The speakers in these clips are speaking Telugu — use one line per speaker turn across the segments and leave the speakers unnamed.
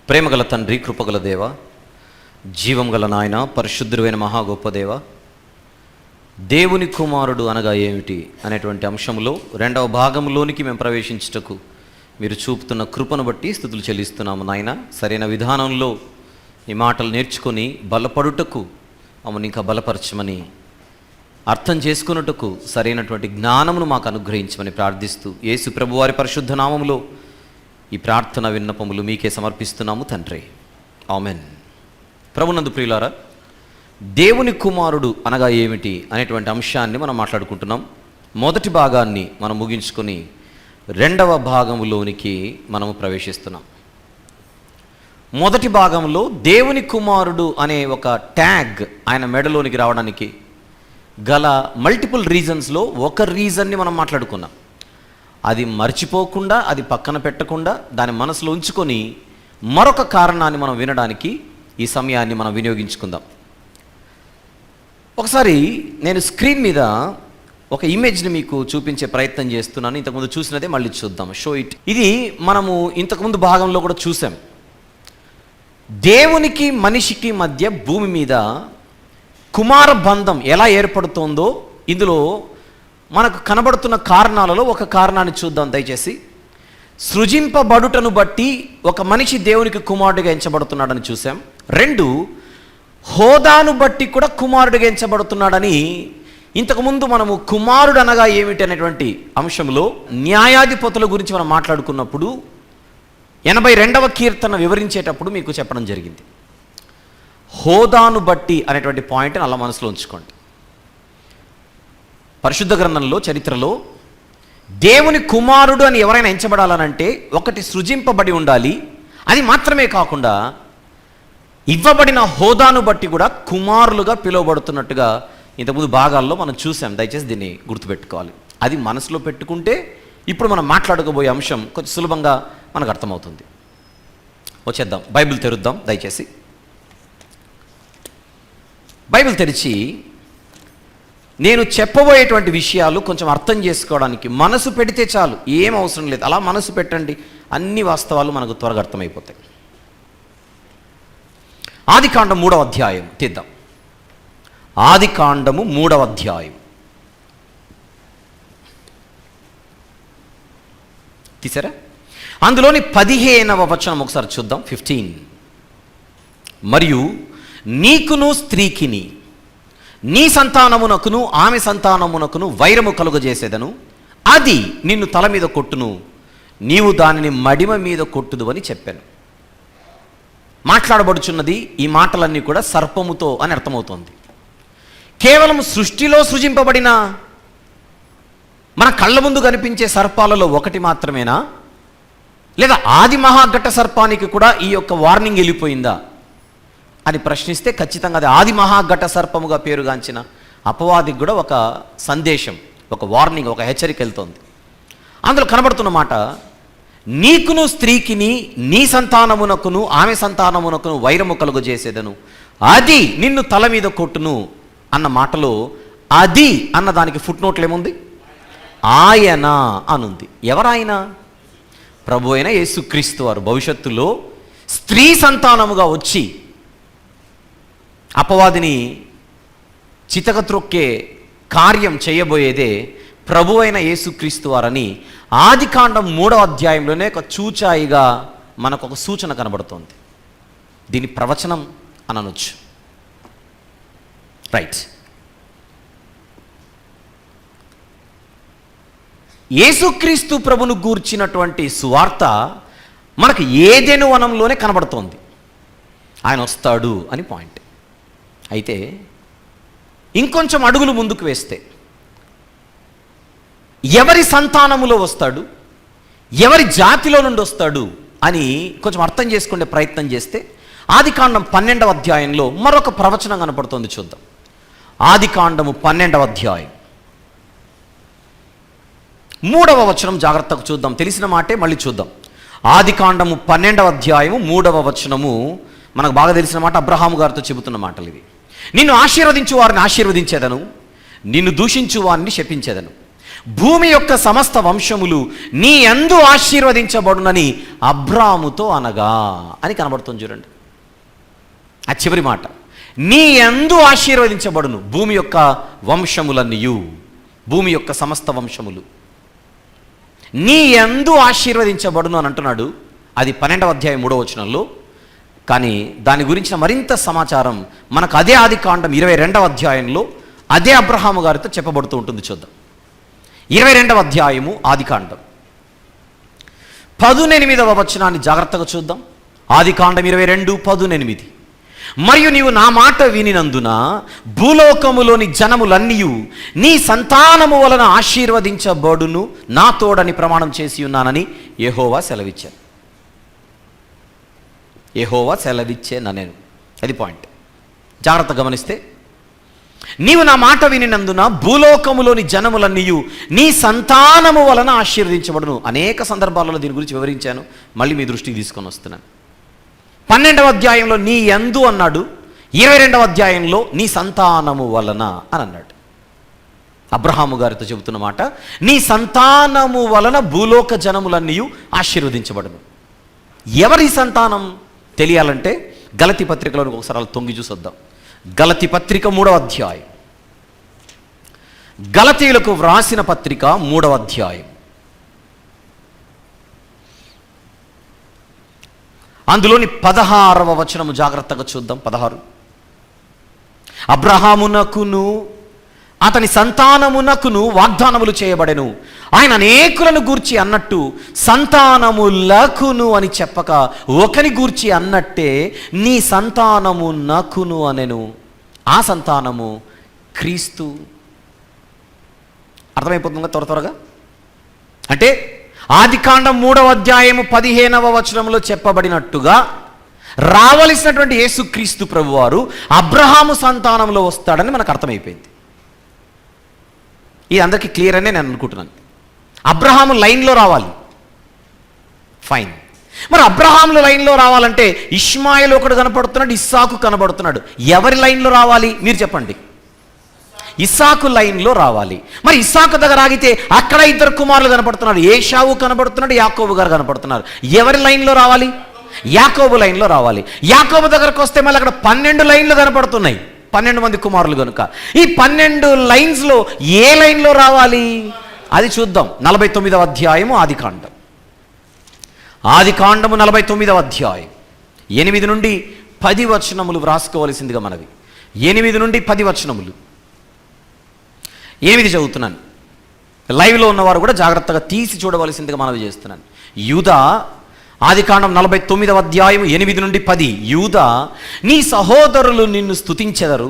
ప్రేమగల తండ్రి, కృపగల దేవ, జీవం గల నాయన, పరిశుద్ధుడైన మహా గొప్ప దేవ, దేవుని కుమారుడు అనగా ఏమిటి అనేటువంటి అంశంలో రెండవ భాగంలోనికి మేము ప్రవేశించుటకు మీరు చూపుతున్న కృపను బట్టి స్తుతులు చెల్లిస్తున్నాము నాయన. సరైన విధానంలో ఈ మాటలు నేర్చుకొని బలపడుటకు మమ్మల్ని ఇంకా బలపరచమని, అర్థం చేసుకున్నట్టుకు సరైనటువంటి జ్ఞానమును మాకు అనుగ్రహించమని ప్రార్థిస్తూ యేసు ప్రభువారి పరిశుద్ధ నామములో ఈ ప్రార్థన విన్నపములు మీకే సమర్పిస్తున్నాము తండ్రి, ఆమెన్. ప్రభునందు ప్రియులారా, దేవుని కుమారుడు అనగా ఏమిటి అనేటువంటి అంశాన్ని మనం మాట్లాడుకుంటున్నాం. మొదటి భాగాన్ని మనం ముగించుకొని రెండవ భాగంలోనికి మనము ప్రవేశిస్తున్నాం. మొదటి భాగంలో దేవుని కుమారుడు అనే ఒక ట్యాగ్ ఆయన మెడలోనికి రావడానికి గల మల్టిపుల్ రీజన్స్లో ఒక రీజన్ని మనం మాట్లాడుకున్నాం. అది మర్చిపోకుండా, అది పక్కన పెట్టకుండా, దాని మనసులో ఉంచుకొని మరొక కారణాన్ని మనం వినడానికి ఈ సమయాన్ని మనం వినియోగించుకుందాం. ఒకసారి నేను స్క్రీన్ మీద ఒక ఇమేజ్ని మీకు చూపించే ప్రయత్నం చేస్తున్నాను. ఇంతకుముందు చూసినదే మళ్ళీ చూద్దాం. Show it. ఇది మనము ఇంతకుముందు భాగంలో కూడా చూసాం. దేవునికి మనిషికి మధ్య భూమి మీద కుమార బంధం ఎలా ఏర్పడుతుందో ఇందులో మనకు కనబడుతున్న కారణాలలో ఒక కారణాన్ని చూద్దాం దయచేసి. సృజింపబడుటను బట్టి ఒక మనిషి దేవునికి కుమారుడిగా ఎంచబడుతున్నాడని చూసాం. 2, హోదాను బట్టి కూడా కుమారుడిగా ఎంచబడుతున్నాడని. ఇంతకుముందు మనము కుమారుడు అనగా ఏమిటి అనేటువంటి అంశంలో న్యాయాధిపతుల గురించి మనం మాట్లాడుకున్నప్పుడు 82వ కీర్తన వివరించేటప్పుడు మీకు చెప్పడం జరిగింది. హోదాను బట్టి అనేటువంటి పాయింట్ని అలా మనసులో ఉంచుకోండి. పరిశుద్ధ గ్రంథంలో, చరిత్రలో దేవుని కుమారుడు అని ఎవరైనా ఎంచబడాలనంటే ఒకటి సృజింపబడి ఉండాలి. అది మాత్రమే కాకుండా ఇవ్వబడిన హోదాను బట్టి కూడా కుమారులుగా పిలువబడుతున్నట్టుగా ఇంతకుముందు భాగాల్లో మనం చూసాం. దయచేసి దీన్ని గుర్తుపెట్టుకోవాలి. అది మనసులో పెట్టుకుంటే ఇప్పుడు మనం మాట్లాడుకోబోయే అంశం కొంచెం సులభంగా మనకు అర్థమవుతుంది. వచ్చేద్దాం, బైబిల్ తెరుద్దాం దయచేసి. బైబిల్ తెరిచి నేను చెప్పబోయేటువంటి విషయాలు కొంచెం అర్థం చేసుకోవడానికి మనసు పెడితే చాలు, ఏం అవసరం లేదు, అలా మనసు పెట్టండి, అన్ని వాస్తవాలు మనకు త్వరగా అర్థమైపోతాయి. ఆదికాండం 3వ అధ్యాయం తీద్దాం. ఆదికాండము 3వ అధ్యాయం తీసారా? అందులోని 15వ వచనం ఒకసారి చూద్దాం. 15. మరియు నీకును స్త్రీకిని, నీ సంతానమునకును ఆమె సంతానమునకును వైరము కలుగజేసేదను, అది నిన్ను తల మీద కొట్టును, నీవు దానిని మడిమ మీద కొట్టుదు అని చెప్పాను. మాట్లాడబడుచున్నది ఈ మాటలన్నీ కూడా సర్పముతో అని అర్థమవుతోంది. కేవలం సృష్టిలో సృజింపబడిన మన కళ్ళ ముందు కనిపించే సర్పాలలో ఒకటి మాత్రమేనా, లేదా ఆది మహాఘట సర్పానికి కూడా ఈ యొక్క వార్నింగ్ వెళ్ళిపోయిందా అని ప్రశ్నిస్తే ఖచ్చితంగా అది ఆది మహాఘట సర్పముగా పేరుగాంచిన అపవాదికి కూడా ఒక సందేశం, ఒక వార్నింగ్, ఒక హెచ్చరిక వెళ్తోంది. అందులో కనబడుతున్న మాట, నీకును స్త్రీకిని, నీ సంతానమునకును ఆమె సంతానమునకును వైరము కలుగజేసేదను, అది నిన్ను తల మీద కొట్టును అన్న మాటలో అది అన్న దానికి ఫుట్ నోట్లు ఏముంది? ఆయన అనుంది. ఎవరాయన? ప్రభు అయిన యేసుక్రీస్తు వారు భవిష్యత్తులో స్త్రీ సంతానముగా వచ్చి అపవాదిని చితకత్రొక్కే కార్యం చేయబోయేదే ప్రభు అయిన యేసుక్రీస్తు వారని ఆదికాండం 3వ అధ్యాయంలోనే ఒక చూచాయిగా మనకు ఒక సూచన కనబడుతోంది. దీని ప్రవచనం అని అనొచ్చు. రైట్. యేసుక్రీస్తు ప్రభును గూర్చినటువంటి సువార్త మనకు ఏదెను వనంలోనే కనబడుతోంది. ఆయన వస్తాడు అని పాయింట్. అయితే ఇంకొంచెం అడుగులు ముందుకు వేస్తే ఎవరి సంతానములో వస్తాడు, ఎవరి జాతిలో నుండి వస్తాడు అని కొంచెం అర్థం చేసుకునే ప్రయత్నం చేస్తే ఆదికాండం 12వ అధ్యాయంలో మరొక ప్రవచనం కనపడుతోంది. చూద్దాం. ఆదికాండము 12వ అధ్యాయం 3వ వచనం జాగ్రత్తగా చూద్దాం. తెలిసిన మాటే మళ్ళీ చూద్దాం. ఆదికాండము 12వ అధ్యాయము 3వ వచనము మనకు బాగా తెలిసిన మాట, అబ్రహాము గారితో చెబుతున్న మాటలు ఇవి. నిన్ను ఆశీర్వదించు వారిని ఆశీర్వదించేదను, నిన్ను దూషించు వారిని శపించేదను. భూమి యొక్క సమస్త వంశములు నీ యందు ఆశీర్వదించబడునని అబ్రాముతో అనగా అని కనబడుతుంది చూడండి. ఆ చివరి మాట, నీ యందు ఆశీర్వదించబడును భూమి యొక్క వంశములన్నీయు, భూమి యొక్క సమస్త వంశములు నీ యందు ఆశీర్వదించబడును అని అంటున్నాడు. అది 12వ అధ్యాయం 3వ వచనంలో. కానీ దాని గురించిన మరింత సమాచారం మనకు అదే ఆదికాండం 22వ అధ్యాయంలో అదే అబ్రహాము గారితో చెప్పబడుతూ ఉంటుంది. చూద్దాం. 22వ అధ్యాయము ఆదికాండం 18వ వచనాన్ని జాగ్రత్తగా చూద్దాం. ఆదికాండం 22:18. మరియు నీవు నా మాట వినినందున భూలోకములోని జనములన్నీయు నీ సంతానము వలన ఆశీర్వదించబడును నా తోడని ప్రమాణం చేసి ఉన్నానని యెహోవా సెలవిచ్చాను. యెహోవా సెలవిచ్చేనా నేను, అది పాయింట్. జాగ్రత్త గమనిస్తే, నీవు నా మాట వినినందున భూలోకములోని జనములన్నీయు నీ సంతానము వలన ఆశీర్వదించబడును. అనేక సందర్భాలలో దీని గురించి వివరించాను, మళ్ళీ మీ దృష్టికి తీసుకొని వస్తున్నాను. 12వ అధ్యాయంలో నీ యందు అన్నాడు, 22వ అధ్యాయంలో నీ సంతానము వలన అని అన్నాడు. అబ్రహాము గారితో చెబుతున్న మాట, నీ సంతానము వలన భూలోక జనములన్నీ ఆశీర్వదించబడును. ఎవరి సంతానం తెలియాలంటే గలతీ పత్రికలో ఒకసారి అలా తొంగి చూసొద్దాం. గలతీ పత్రిక 3వ అధ్యాయం, గలతీయులకు వ్రాసిన పత్రిక 3వ అధ్యాయం, అందులోని 16వ వచనము జాగ్రత్తగా చూద్దాం. 16. అబ్రహామునకును అతని సంతానమునకును వాగ్దానములు చేయబడెను. ఆయన అనేకులను గూర్చి అన్నట్టు సంతానములకును అని చెప్పక ఒకని గూర్చి అన్నట్టే నీ సంతానమునకును అనెను. ఆ సంతానము క్రీస్తు. అర్థమైపోతుందా త్వరగా? అంటే ఆదికాండం 3వ అధ్యాయము 15వ వచనంలో చెప్పబడినట్టుగా రావలసినటువంటి యేసుక్రీస్తు ప్రభువారు అబ్రహాము సంతానంలో వస్తాడని మనకు అర్థమైపోయింది. ఇది అందరికీ క్లియర్ అనే నేను అనుకుంటున్నాను. అబ్రహాము లైన్లో రావాలి, ఫైన్. మరి అబ్రహాముల లైన్లో రావాలంటే ఇష్మాయిల్ ఒకడు కనపడుతున్నాడు, ఇస్సాకు కనబడుతున్నాడు. ఎవరి లైన్లో రావాలి మీరు చెప్పండి? ఇస్సాకు లైన్లో రావాలి. మరి ఇస్సాకు దగ్గర ఆగితే అక్కడ 2 కుమారులు కనపడుతున్నారు, ఏషావు కనబడుతున్నాడు, యాకోబు గారు కనపడుతున్నారు. ఎవరి లైన్లో రావాలి? యాకోబు లైన్లో రావాలి. యాకోబు దగ్గరకు వస్తే మళ్ళీ అక్కడ 12 లైన్లు కనపడుతున్నాయి, 12 మంది కుమారులు కనుక. ఈ 12 లైన్స్లో ఏ లైన్లో రావాలి అది చూద్దాం. 49వ అధ్యాయము ఆదికాండం, ఆదికాండము 49వ అధ్యాయం 8 నుండి 10 వచనములు వ్రాసుకోవలసిందిగా మనవి. 8 నుండి 10 వచనములు. 8 చదువుతున్నాను. లైవ్లో ఉన్నవారు కూడా జాగ్రత్తగా తీసి చూడవలసిందిగా మనవి చేస్తున్నాను. యూదా, ఆదికాండం 49వ అధ్యాయం 8 నుండి 10. యూదా, నీ సహోదరులు నిన్ను స్తుతించెదరు,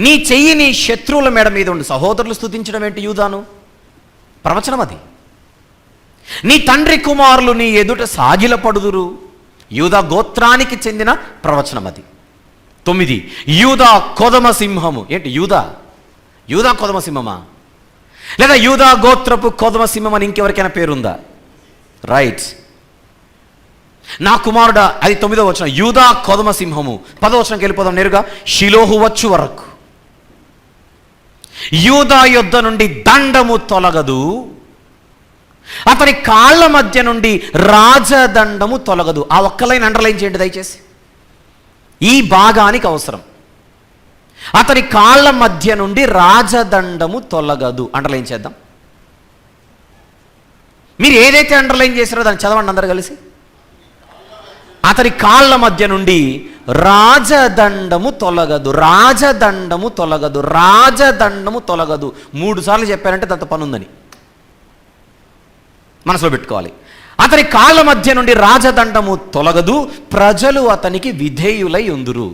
నీ చెయ్యి నీ శత్రువుల మెడ మీద ఉండి. సహోదరులు స్తుతించడం ఏంటి? యూదాను ప్రవచనం అది. నీ తండ్రి కుమారులు నీ ఎదుట సాగిలపడుదురు. యూదా గోత్రానికి చెందిన ప్రవచనం అది. 9. యూదా కొదమ సింహము. ఏంటి యూదా? యూదా కొదమ సింహమా? లేదా యూదా గోత్రపు కొదమ సింహం అని ఇంకెవరికైనా పేరుందా? రైట్. నా కుమారుడా, అది 9వ వచనం. యూదా కొదమ సింహము. 10వ వచనంకి వెళ్ళిపోదాం నేరుగా. షిలోహు వచ్చు వరకు యూదా యొద్ద నుండి దండము తొలగదు, అతని కాళ్ళ మధ్య నుండి రాజదండము తొలగదు. ఆ ఒక్క లైన్ అండర్లైన్ చేయండి దయచేసి, ఈ భాగానికి అవసరం. అతని కాళ్ళ మధ్య నుండి రాజదండము తొలగదు. అండర్లైన్ చేద్దాం. మీరు ఏదైతే అండర్లైన్ చేశారో దాన్ని చదవండి అందరు కలిసి. అతని కాళ్ళ మధ్య నుండి రాజదండము తొలగదు, రాజదండము తొలగదు, రాజదండము తొలగదు. 3 సార్లు చెప్పారంటే దాంతో పని ఉందని మనసులో పెట్టుకోవాలి. అతని కాళ్ళ మధ్య నుండి రాజదండము తొలగదు, ప్రజలు అతనికి విధేయులై ఉందురు.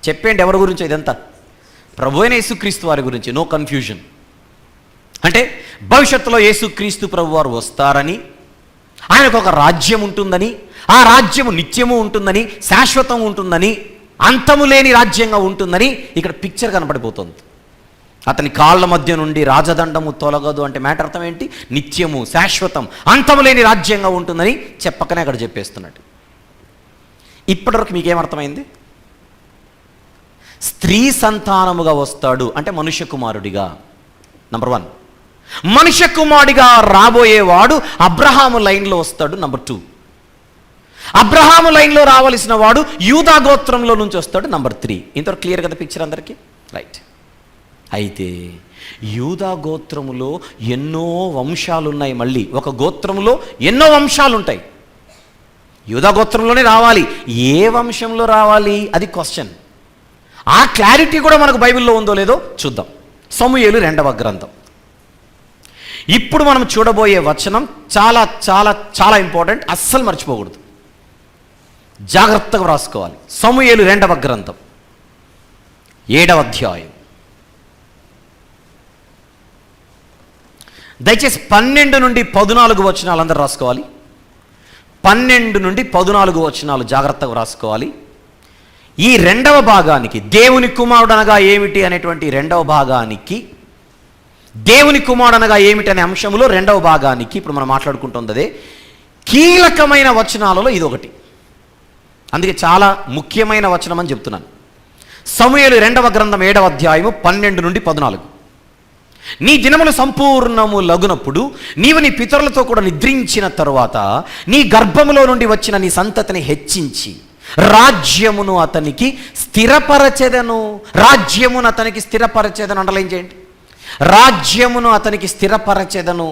చెప్పండి ఎవరి గురించి ఇదంతా? ప్రభు అయిన యేసుక్రీస్తు వారి గురించి. No confusion. అంటే భవిష్యత్తులో యేసుక్రీస్తు ప్రభు వారు వస్తారని, ఆయనకు ఒక రాజ్యం ఉంటుందని, ఆ రాజ్యము నిత్యము ఉంటుందని, శాశ్వతం ఉంటుందని, అంతము లేని రాజ్యంగా ఉంటుందని ఇక్కడ పిక్చర్ కనపడిపోతుంది. అతని కాళ్ళ మధ్య నుండి రాజదండము తొలగదు అంటే మ్యాటర్ అర్థం ఏంటి? నిత్యము, శాశ్వతం, అంతము లేని రాజ్యంగా ఉంటుందని చెప్పకనే అక్కడ చెప్పేస్తున్నాడు. ఇప్పటివరకు మీకేమర్థమైంది? స్త్రీ సంతానముగా వస్తాడు అంటే మనుష్య కుమారుడిగా, నంబర్ 1. మనుష్య కుమారుడిగా రాబోయేవాడు అబ్రహాము లైన్లో వస్తాడు. నంబర్ 2, అబ్రహాము లైన్లో రావలసిన వాడు యూదా గోత్రంలో నుంచి వస్తాడు. నంబర్ 3. ఇంతవరకు క్లియర్ కదా పిక్చర్ అందరికీ? రైట్. అయితే యూదా గోత్రములో ఎన్నో వంశాలు ఉన్నాయి. మళ్ళీ ఒక గోత్రములో ఎన్నో వంశాలు ఉంటాయి. యూదా గోత్రంలోనే రావాలి. ఏ వంశంలో రావాలి అది క్వశ్చన్. ఆ క్లారిటీ కూడా మనకు బైబిల్లో ఉందో లేదో చూద్దాం. సమూయేలు 2వ గ్రంథం. ఇప్పుడు మనం చూడబోయే వచనం చాలా చాలా చాలా ఇంపార్టెంట్, అస్సలు మర్చిపోకూడదు, జాగ్రత్తగా వ్రాసుకోవాలి. సమూయేలు 2వ గ్రంథం 7వ అధ్యాయం. దయచేసి 12 నుండి 14 వచనాలు అందరూ రాసుకోవాలి. 12 నుండి 14 వచనాలు జాగ్రత్తగా రాసుకోవాలి. ఈ 2వ భాగానికి, దేవుని కుమారుడు అనగా ఏమిటి అనేటువంటి 2వ భాగానికి, దేవుని కుమారుడు అనగా ఏమిటి అనే అంశంలో 2వ భాగానికి ఇప్పుడు మనం మాట్లాడుకుంటుంది అదే. కీలకమైన వచనాలలో ఇది ఒకటి, అందుకే చాలా ముఖ్యమైన వచనం అని చెప్తున్నాను. సమూయేలు 2వ గ్రంథం 7వ అధ్యాయము 12 నుండి 14. నీ దినములు సంపూర్ణము లగునప్పుడు నీవు నీ పితరులతో కూడా నిద్రించిన తరువాత నీ గర్భములో నుండి వచ్చిన నీ సంతతిని హెచ్చించి రాజ్యమును అతనికి స్థిరపరచెదను. రాజ్యమును అతనికి స్థిరపరచెదను. అండర్లైన్ చేయండి. రాజ్యమును అతనికి స్థిరపరచెదను.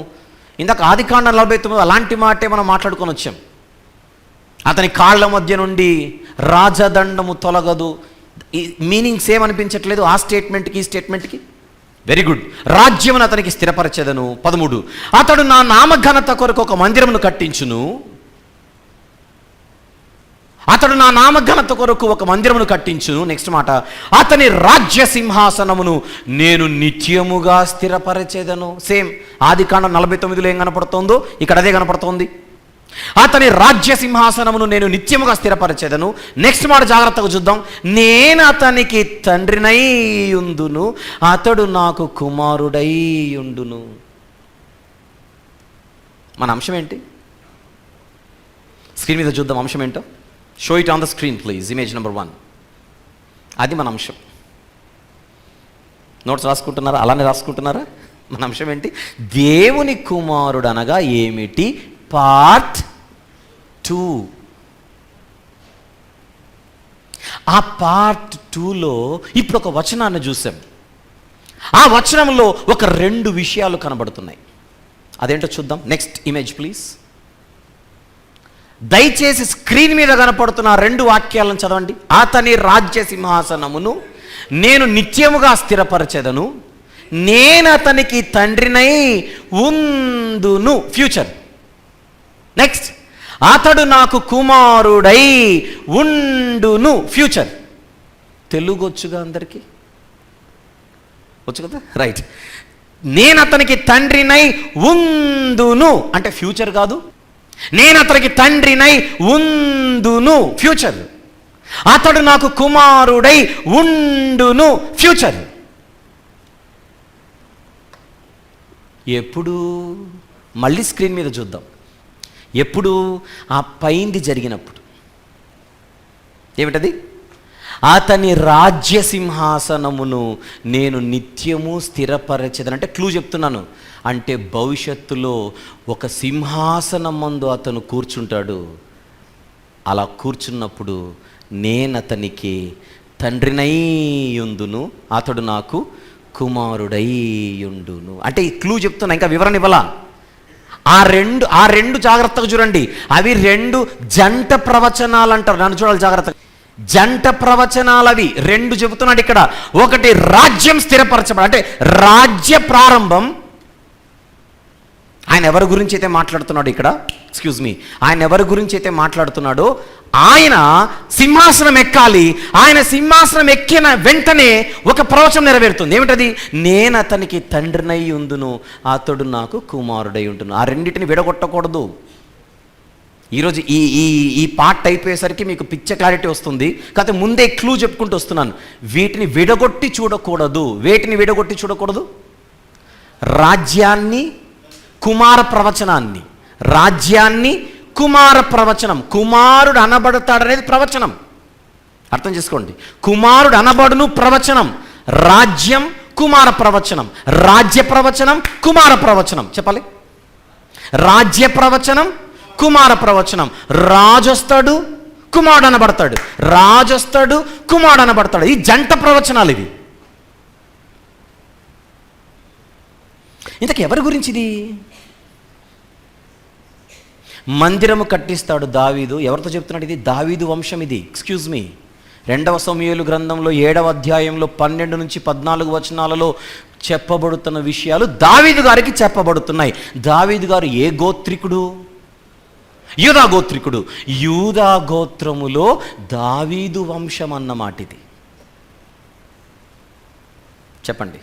ఇందాక ఆదికాండం 49 అలాంటి మాటే మనం మాట్లాడుకొని వచ్చాం. అతని కాళ్ళ మధ్య నుండి రాజదండము తొలగదు. ఈ మీనింగ్స్ ఏమనిపించట్లేదు ఆ స్టేట్మెంట్కి ఈ స్టేట్మెంట్కి? Very good. రాజ్యమును అతనికి స్థిరపరచెదను. 13, అతడు నా నామఘనత కొరకు ఒక మందిరమును కట్టించును. అతడు నా నామఘనత కొరకు ఒక మందిరమును కట్టించును. నెక్స్ట్ మాట, అతని రాజ్య సింహాసనమును నేను నిత్యముగా స్థిరపరచెదను. సేమ్ ఆదికాండం 49లో ఏం కనపడుతోందో ఇక్కడ అదే కనపడుతోంది. అతని రాజ్య సింహాసనమును నేను నిత్యముగా స్థిరపరచెదను. నెక్స్ట్ మాట జాగ్రత్తగా చూద్దాం. నేను అతనికి తండ్రినై ఉందును, అతడు నాకు కుమారుడై ఉండును. మన అంశం ఏంటి? స్క్రీన్ మీద చూద్దాం అంశం ఏంటో. Show it on the screen please. Image number 1. అది మన అంశం. నోట్స్ రాసుకుంటున్నారా? అలానే రాసుకుంటున్నారా? మన అంశం ఏంటి? దేవుని కుమారుడు అనగా ఏమిటి, పార్ట్ 2. ఆ పార్ట్ 2లో ఇప్పుడు ఒక వచనాన్ని చూసాం. ఆ వచనంలో ఒక 2 విషయాలు కనబడుతున్నాయి. అదేంటో చూద్దాం. Next image please. దయచేసి స్క్రీన్ మీద కనపడుతున్న 2 వాక్యాలను చదవండి. అతని రాజ్య సింహాసనమును నేను నిత్యముగా స్థిరపరచెదను, నేను అతనికి తండ్రినై ఉందును. ఫ్యూచర్. నెక్స్ట్, అతడు నాకు కుమారుడై ఉండును. ఫ్యూచర్. తెలుగు వచ్చుగా అందరికీ? వచ్చు కదా? రైట్. నేను అతనికి తండ్రినై ఉందును అంటే ఫ్యూచర్ కాదు. నేను అతనికి తండ్రినై ఉందును. ఫ్యూచర్. అతడు నాకు కుమారుడై ఉండును. ఫ్యూచర్. ఎప్పుడు? మళ్ళీ స్క్రీన్ మీద చూద్దాం. ఎప్పుడు? ఆ పైంది జరిగినప్పుడు. ఏమిటది? అతని రాజ్య సింహాసనమును నేను నిత్యము స్థిరపరచెదను. అంటే క్లూ చెప్తున్నాను. అంటే భవిష్యత్తులో ఒక సింహాసనం మందు అతను కూర్చుంటాడు. అలా కూర్చున్నప్పుడు నేను అతనికి తండ్రినై ఉందును, అతడు నాకు కుమారుడై ఉండును. అంటే ఈ క్లూ చెప్తున్నా, ఇంకా వివరణ ఇవ్వాలా. ఆ రెండు జాగ్రత్తగా చూడండి. అవి 2 జంట ప్రవచనాలు అంటారు. నన్ను చూడాలి జాగ్రత్తగా. జంట ప్రవచనాలు అవి 2 చెబుతున్నాడు ఇక్కడ. ఒకటి రాజ్యం స్థిరపరచబడ, అంటే రాజ్య ప్రారంభం. ఆయన ఎవరి గురించి అయితే మాట్లాడుతున్నాడు ఇక్కడ, ఎక్స్క్యూజ్ మీ, ఆయన ఎవరి గురించి అయితే మాట్లాడుతున్నాడో ఆయన సింహాసనం ఎక్కాలి. ఆయన సింహాసనం ఎక్కిన వెంటనే ఒక ప్రవచనం నెరవేరుతుంది. ఏమిటది? నేను అతనికి తండ్రినై ఉందును, అతడు నాకు కుమారుడై ఉంటును. ఆ రెండింటిని విడగొట్టకూడదు. ఈరోజు ఈ పార్ట్ అయిపోయేసరికి మీకు పిక్చర్ క్లారిటీ వస్తుంది. కాకపోతే ముందే క్లూ చెప్పుకుంటూ వస్తున్నాను. వీటిని విడగొట్టి చూడకూడదు. వేటిని విడగొట్టి చూడకూడదు? రాజ్యాన్ని, కుమార ప్రవచనాన్ని. రాజ్యాన్ని, కుమార ప్రవచనం. కుమారుడు అనబడతాడనేది ప్రవచనం. అర్థం చేసుకోండి. కుమారుడు అనబడును ప్రవచనం. రాజ్యం, కుమార ప్రవచనం. రాజ్య ప్రవచనం, కుమార ప్రవచనం. చెప్పాలి, రాజ్య ప్రవచనం, కుమార ప్రవచనం. రాజు వస్తాడు, కుమారుడు అనబడతాడు. రాజు వస్తాడు, కుమారుడు అనబడతాడు. ఈ జంట ప్రవచనాలు ఇవి. ఇంతకు ఎవరి గురించి ఇది? మందిరము కట్టిస్తాడు దావీదు. ఎవరితో చెప్తున్నాడు? ఇది దావీదు వంశం. ఇది ఎక్స్క్యూజ్ మీ, 2వ సమూయేలు గ్రంథంలో 7వ అధ్యాయంలో 12 నుంచి 14 వచనాలలో చెప్పబడుతున్న విషయాలు దావీదు గారికి చెప్పబడుతున్నాయి. దావీదు గారు ఏ గోత్రికుడు? యూదా గోత్రికుడు. యూదా గోత్రములో దావీదు వంశం అన్నమాట ఇది. చెప్పండి,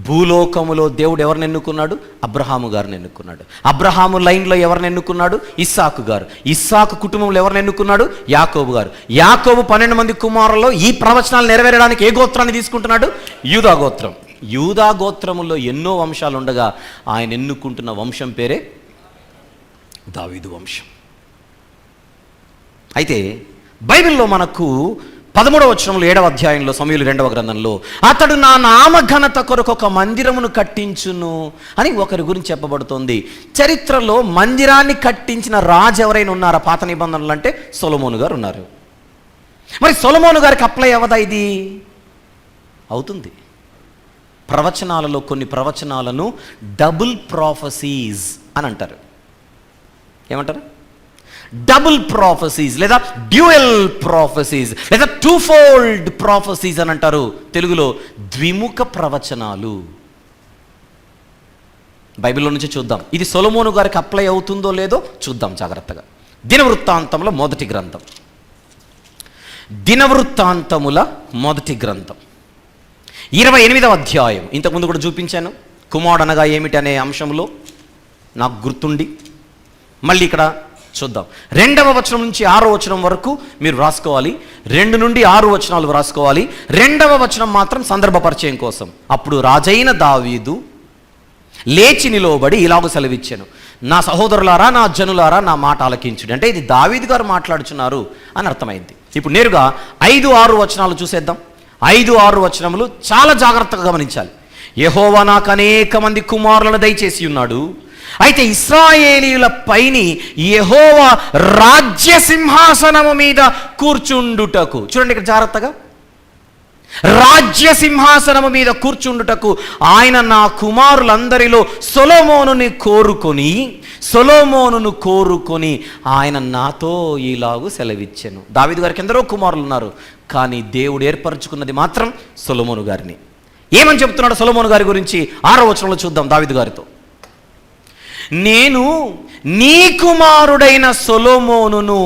భూలోకములో దేవుడు ఎవరిని ఎన్నుకున్నాడు? అబ్రహాము గారిని ఎన్నుకున్నాడు. అబ్రహాము లైన్లో ఎవరిని ఎన్నుకున్నాడు? ఇస్సాకు గారు. ఇస్సాకు కుటుంబంలో ఎవరిని ఎన్నుకున్నాడు? యాకోబు గారు. యాకోబు 12 మంది కుమారుల్లో ఈ ప్రవచనాలు నెరవేరడానికి ఏ గోత్రాన్ని తీసుకుంటున్నాడు? యూదా గోత్రం. యూదా గోత్రములో ఎన్నో వంశాలు ఉండగా ఆయన ఎన్నుకుంటున్న వంశం పేరే దావీదు వంశం. అయితే బైబిల్లో మనకు 13వ వచనంలో 7వ అధ్యాయంలో సమూయేలు 2వ గ్రంథంలో అతడు నా నామఘనత కొరకు ఒక మందిరమును కట్టించును అని ఒకరి గురించి చెప్పబడుతోంది. చరిత్రలో మందిరాన్ని కట్టించిన రాజు ఎవరైనా ఉన్నారా పాత నిబంధనలు అంటే? సొలొమోను గారు ఉన్నారు. మరి సొలొమోను గారికి అప్లై అవ్వదా ఇది? అవుతుంది. ప్రవచనాలలో కొన్ని ప్రవచనాలను డబుల్ ప్రాఫెసీస్ అని అంటారు. ఏమంటారు? డబుల్ ప్రాఫెసీస్ లేదా డ్యూయల్ ప్రాఫెసీస్ లేదా టూఫోల్డ్ ప్రాఫెసీస్ అని అంటారు. తెలుగులో ద్విముఖ ప్రవచనాలు. బైబిల్లో నుంచి చూద్దాం, ఇది సొలొమోను గారికి అప్లై అవుతుందో లేదో చూద్దాం జాగ్రత్తగా. దినవృత్తాంతముల మొదటి గ్రంథం, దినవృత్తాంతముల మొదటి గ్రంథం 28వ అధ్యాయం. ఇంతకుముందు కూడా చూపించాను. కుమారుడు అనగా ఏమిటి అనే అంశంలో నాకు గుర్తుండి మళ్ళీ ఇక్కడ చూద్దాం. 2వ వచనం నుంచి 6వ వచనం వరకు మీరు రాసుకోవాలి. 2 నుండి 6 వచనాలు రాసుకోవాలి. 2వ వచనం మాత్రం సందర్భ పరిచయం కోసం. అప్పుడు రాజైన దావీదు లేచి నిలవబడి ఇలాగ సెలవిచ్చాను, నా సహోదరులారా, నా జనులారా, నా మాట ఆలకించుడి. అంటే ఇది దావీదు గారు మాట్లాడుచున్నారు అని అర్థమైంది. ఇప్పుడు నేరుగా 5-6 వచనాలు చూసేద్దాం. 5-6 వచనములు చాలా జాగ్రత్తగా గమనించాలి. యెహోవా నాకు అనేక మంది కుమారులను దయచేసి ఉన్నాడు. అయితే ఇశ్రాయేలీయుల పైని యెహోవా రాజ్య సింహాసనము మీద కూర్చుండుటకు, చూడండి ఇక్కడ జాగ్రత్తగా, రాజ్య సింహాసనము మీద కూర్చుండుటకు ఆయన నా కుమారులందరిలో సొలొమోనును కోరుకొని ఆయన నాతో ఇలాగు సెలవిచ్చెను. దావీదు గారికి ఎందరో కుమారులు ఉన్నారు, కానీ దేవుడు ఏర్పరచుకున్నది మాత్రం సొలొమోను గారిని. ఏమని చెప్తున్నాడు సొలొమోను గారి గురించి? 6వ వచనంలో చూద్దాం. దావీదు గారితో, నేను నీ కుమారుడైన సొలొమోనును,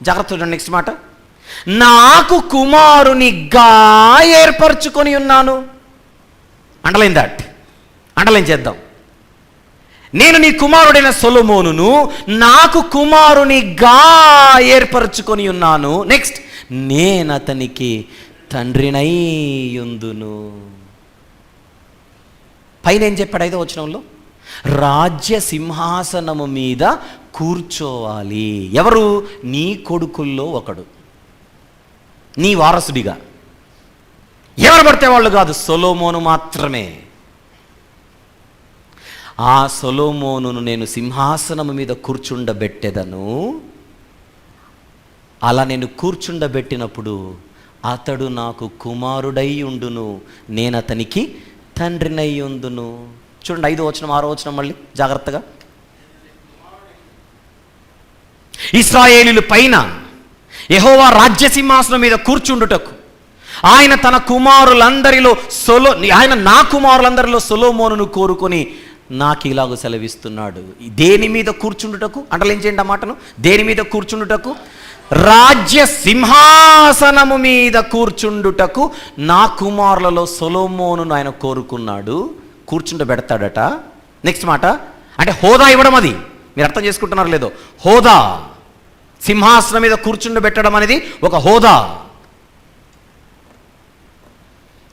జాగ్రత్త చూడండి నెక్స్ట్ మాట, నాకు కుమారునిగా ఏర్పరచుకొని ఉన్నాను. అండర్లైన్ చేద్దాం. నేను నీ కుమారుడైన సొలొమోనును నాకు కుమారునిగా ఏర్పరచుకొని ఉన్నాను. నెక్స్ట్, నేను అతనికి తండ్రినై యుందును. పైన ఏం చెప్పాడు 5వ వచనంలో? రాజ్య సింహాసనము మీద కూర్చోవాలి. ఎవరు? నీ కొడుకుల్లో ఒకడు, నీ వారసుడిగా. ఎవరు పడితే వాళ్ళు కాదు, సొలొమోను మాత్రమే. ఆ సొలొమోనును నేను సింహాసనము మీద కూర్చుండబెట్టెదను. అలా నేను కూర్చుండబెట్టినప్పుడు అతడు నాకు కుమారుడై ఉండును, నేను అతనికి తండ్రినై ఉందును. చూడండి 5వ వచనం 6వ వచనం మళ్ళీ జాగ్రత్తగా. ఇశ్రాయేలీయుల పైన యెహోవా రాజ్య సింహాసనం మీద కూర్చుండుటకు ఆయన నా కుమారులందరిలో సొలొమోనును కోరుకొని నాకు ఇలాగ సెలవిస్తున్నాడు. దేని మీద కూర్చుండుటకు? అంటలేం చేయండి ఆ మాటను. దేని మీద కూర్చుండుటకు? రాజ్య సింహాసనము మీద కూర్చుండుటకు నా కుమారులలో సొలొమోనును ఆయన కోరుకున్నాడు. కూర్చుండబెడతాడట. నెక్స్ట్ మాట, అంటే హోదా ఇవ్వడం. అది మీరు అర్థం చేసుకుంటున్నారు లేదో? హోదా, సింహాసనం మీద కూర్చుండబెట్టడం అనేది ఒక హోదా.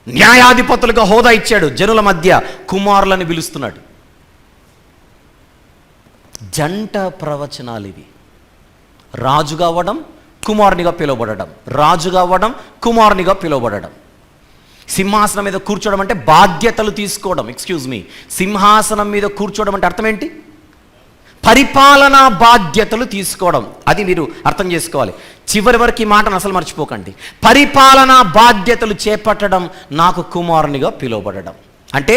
న్యాయాధిపతులుగా హోదా ఇచ్చాడు. జనుల మధ్య కుమారులను పిలుస్తున్నాడు. జంట ప్రవచనాలు ఇవి. రాజుగా అవ్వడం, కుమారునిగా పిలువబడడం, రాజుగా అవ్వడం, కుమారునిగా పిలువబడడం. సింహాసనం మీద కూర్చోవడం అంటే బాధ్యతలు తీసుకోవడం. ఎక్స్క్యూజ్ మీ, సింహాసనం మీద కూర్చోవడం అంటే అర్థం ఏంటి? పరిపాలనా బాధ్యతలు తీసుకోవడం. అది మీరు అర్థం చేసుకోవాలి. చివరి వరకు ఈ మాటను అసలు మర్చిపోకండి. పరిపాలనా బాధ్యతలు చేపట్టడం, నాకు కుమారునిగా పిలువబడడం అంటే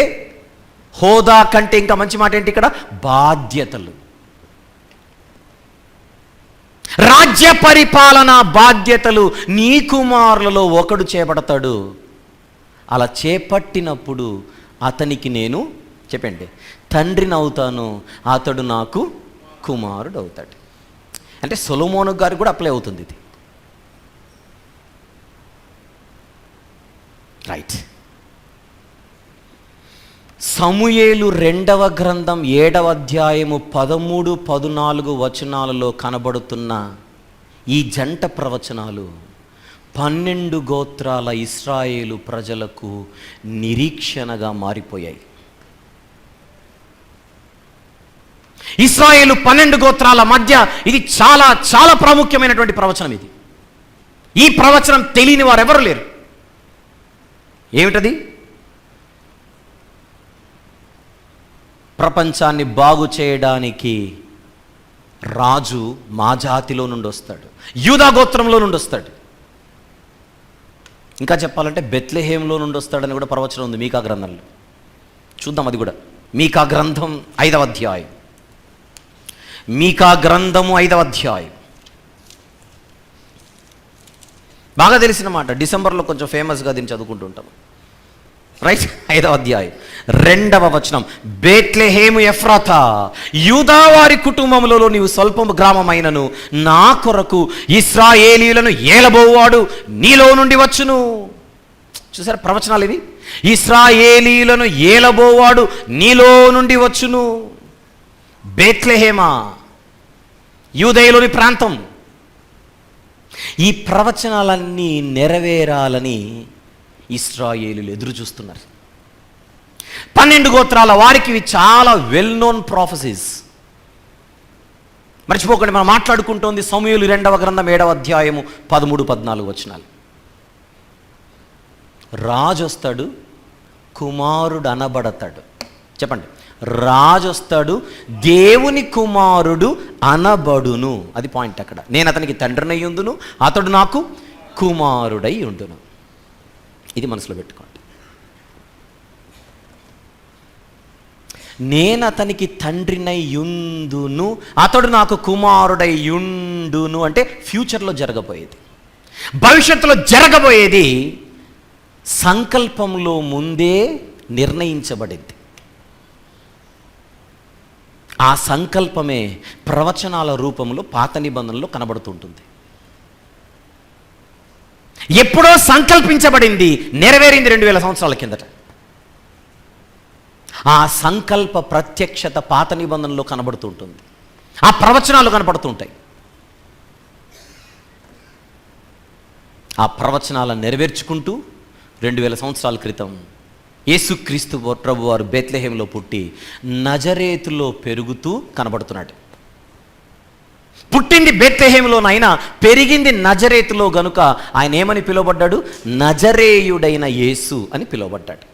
హోదా కంటే ఇంకా మంచి మాట ఏంటి ఇక్కడ? బాధ్యతలు. రాజ్య పరిపాలనా బాధ్యతలు నీ కుమారులలో ఒకడు చేపడతాడు. అలా చేపట్టినప్పుడు అతనికి నేను చెప్పండి తండ్రిని అవుతాను, అతడు నాకు కుమారుడు అవుతాడు. అంటే సొలొమోను గారికి కూడా అప్లై అవుతుంది ఇది. రైట్. సమూయేలు 2వ గ్రంథం 7వ అధ్యాయము 13, 14 వచనాలలో కనబడుతున్న ఈ జంట ప్రవచనాలు 12 గోత్రాల ఇశ్రాయేలు ప్రజలకు నిరీక్షణగా మారిపోయాయి. ఇశ్రాయేలు 12 గోత్రాల మధ్య ఇది చాలా చాలా ప్రాముఖ్యమైనటువంటి ప్రవచనం. ఇది ఈ ప్రవచనం తెలియని వారు ఎవరు లేరు. ఏమిటది? ప్రపంచాన్ని బాగు చేయడానికి రాజు మా జాతిలో నుండి వస్తాడు, యూదా గోత్రంలో నుండి వస్తాడు. ఇంకా చెప్పాలంటే బెత్లెహేంలో నుండి వస్తాడని కూడా ప్రవచనం ఉంది మీకా గ్రంథంలో. చూద్దాం అది కూడా. మీకా గ్రంథం 5వ అధ్యాయం. మీకా గ్రంథము 5వ అధ్యాయం బాగా తెలిసిన మాట. డిసెంబర్లో కొంచెం ఫేమస్గా దీన్ని చదువుకుంటూ ఉంటాం. రైట్. 5వ అధ్యాయం 2వ వచనం. బెత్లెహేము ఎఫ్రాతా, యూదా వారి కుటుంబంలో నీవు స్వల్ప గ్రామమైనను నా కొరకు ఇశ్రాయేలీయులను ఏలబోవాడు నీలో నుండి వచ్చును. చూసారా ప్రవచనాలు ఇవి? ఇశ్రాయేలీయులను ఏలబోవాడు నీలో నుండి వచ్చును. బెత్లెహేమా, యూదయలోని ప్రాంతం. ఈ ప్రవచనాలన్నీ నెరవేరాలని ఇశ్రాయేలీయులు ఎదురు చూస్తున్నారు. 12 గోత్రాల వారికి ఇవి చాలా వెల్ నోన్ ప్రాఫెసీస్. మర్చిపోకండి, మనం మాట్లాడుకుంటోంది సమూయేలు 2వ గ్రంథం 7వ అధ్యాయము 13, 14 వచనాలు. రాజు వస్తాడు, కుమారుడు అనబడతాడు. చెప్పండి, రాజు వస్తాడు, దేవుని కుమారుడు అనబడును. అది పాయింట్ అక్కడ. నేను అతనికి తండ్రినై ఉండును, అతడు నాకు కుమారుడై ఉండును. ఇది మనసులో పెట్టుకోండి. నేను అతనికి తండ్రినై యుందును, అతడు నాకు కుమారుడై యుండును అంటే ఫ్యూచర్లో జరగబోయేది, భవిష్యత్తులో జరగబోయేది సంకల్పంలో ముందే నిర్ణయించబడింది. ఆ సంకల్పమే ప్రవచనాల రూపంలో పాత నిబంధనలో కనబడుతుంటుంది. ఎప్పుడో సంకల్పించబడింది, నెరవేరింది 2000 సంవత్సరాల కిందట. ఆ సంకల్ప ప్రత్యక్షత పాత నిబంధనలో కనబడుతూ ఉంటుంది. ఆ ప్రవచనాలు కనబడుతుంటాయి. ఆ ప్రవచనాలను నెరవేర్చుకుంటూ 2000 సంవత్సరాల క్రితం యేసుక్రీస్తు ప్రభు వారు బెత్లెహేంలో పుట్టి నజరేతులో పెరుగుతూ కనబడుతున్నాడు. పుట్టింది బెత్లెహేంలోనైనా పెరిగింది నజరేతులో గనుక ఆయన ఏమని పిలువబడ్డాడు? నజరేయుడైన యేసు అని పిలువబడ్డాడు.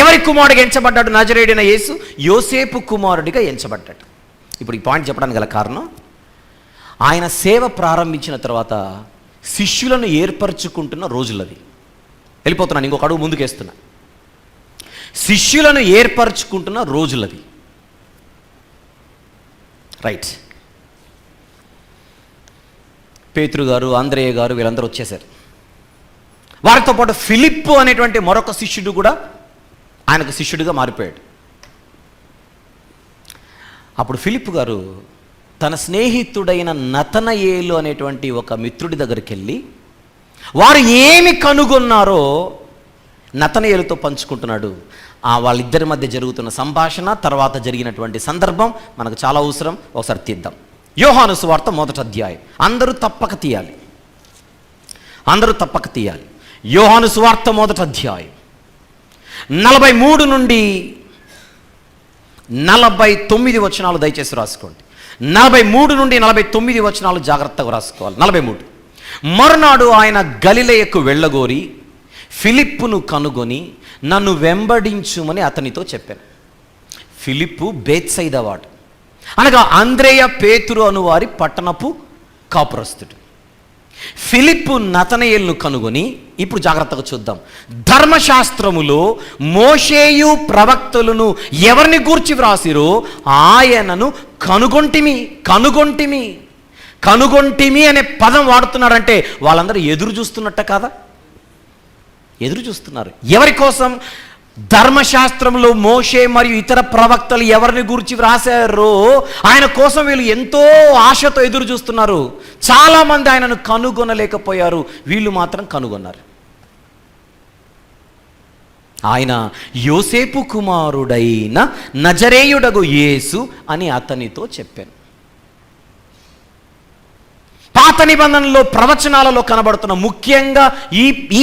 ఎవరి కుమారుడిగా ఎంచబడ్డాడు? నజరేయుడైన యేసు యోసేపు కుమారుడిగా ఎంచబడ్డాడు. ఇప్పుడు ఈ పాయింట్ చెప్పడానికి గల కారణం, ఆయన సేవ ప్రారంభించిన తర్వాత శిష్యులను ఏర్పరచుకుంటున్న రోజులవి. వెళ్ళిపోతున్నాను, ఇంకొక అడుగు ముందుకేస్తున్నా. శిష్యులను ఏర్పరచుకుంటున్న రోజులవి. రైట్. పేతురు గారు, ఆంద్రేయ గారు వీళ్ళందరూ వచ్చేసారు. వారితో పాటు ఫిలిప్పు అనేటువంటి మరొక శిష్యుడు కూడా ఆయనకు శిష్యుడిగా మారిపోయాడు. అప్పుడు ఫిలిప్పు గారు తన స్నేహితుడైన నతనయేలు అనేటువంటి ఒక మిత్రుడి దగ్గరికి వెళ్ళి వారు ఏమి కనుగొన్నారో నతనయేలుతో పంచుకుంటున్నాడు. వాళ్ళిద్దరి మధ్య జరుగుతున్న సంభాషణ, తర్వాత జరిగినటువంటి సందర్భం మనకు చాలా అవసరం. ఒకసారి తీద్దాం. యోహాను సువార్త 1వ అధ్యాయం. అందరూ తప్పక తీయాలి. యోహాను సువార్త 1వ అధ్యాయం 43 నుండి 49 వచనాలు దయచేసి రాసుకోండి. 43 నుండి 49 వచనాలు జాగ్రత్తగా రాసుకోవాలి. 43. మరునాడు ఆయన గలిలయకు వెళ్ళగోరి ఫిలిప్పును కనుగొని నన్ను వెంబడించుమని అతనితో చెప్పాను. ఫిలిప్పు బేత్సైదా వాడు, అనగా అంద్రేయ పేతురు అను వారి పట్టణపు కాపురస్తుడు. ఫిలిప్పు నతనయేలును కనుగొని, ఇప్పుడు జాగ్రత్తగా చూద్దాం, ధర్మశాస్త్రములో మోషేయు ప్రవక్తలను ఎవరిని గూర్చి వ్రాసిరో ఆయనను కనుగొంటిమి అనే పదం వాడుతున్నాడంటే వాళ్ళందరూ ఎదురు చూస్తున్నట్ట కాదా? ఎదురు చూస్తున్నారు. ఎవరి కోసం? ధర్మశాస్త్రంలో మోషే మరియు ఇతర ప్రవక్తలు ఎవరిని గురించి వ్రాసారో ఆయన కోసం వీళ్ళు ఎంతో ఆశతో ఎదురు చూస్తున్నారు. చాలామంది ఆయనను కనుగొనలేకపోయారు, వీళ్ళు మాత్రం కనుగొన్నారు. ఆయన యోసేపు కుమారుడైన నజరేయుడగు యేసు అని అతనితో చెప్పాను. పాత నిబంధనలో ప్రవచనాలలో కనబడుతున్న ముఖ్యంగా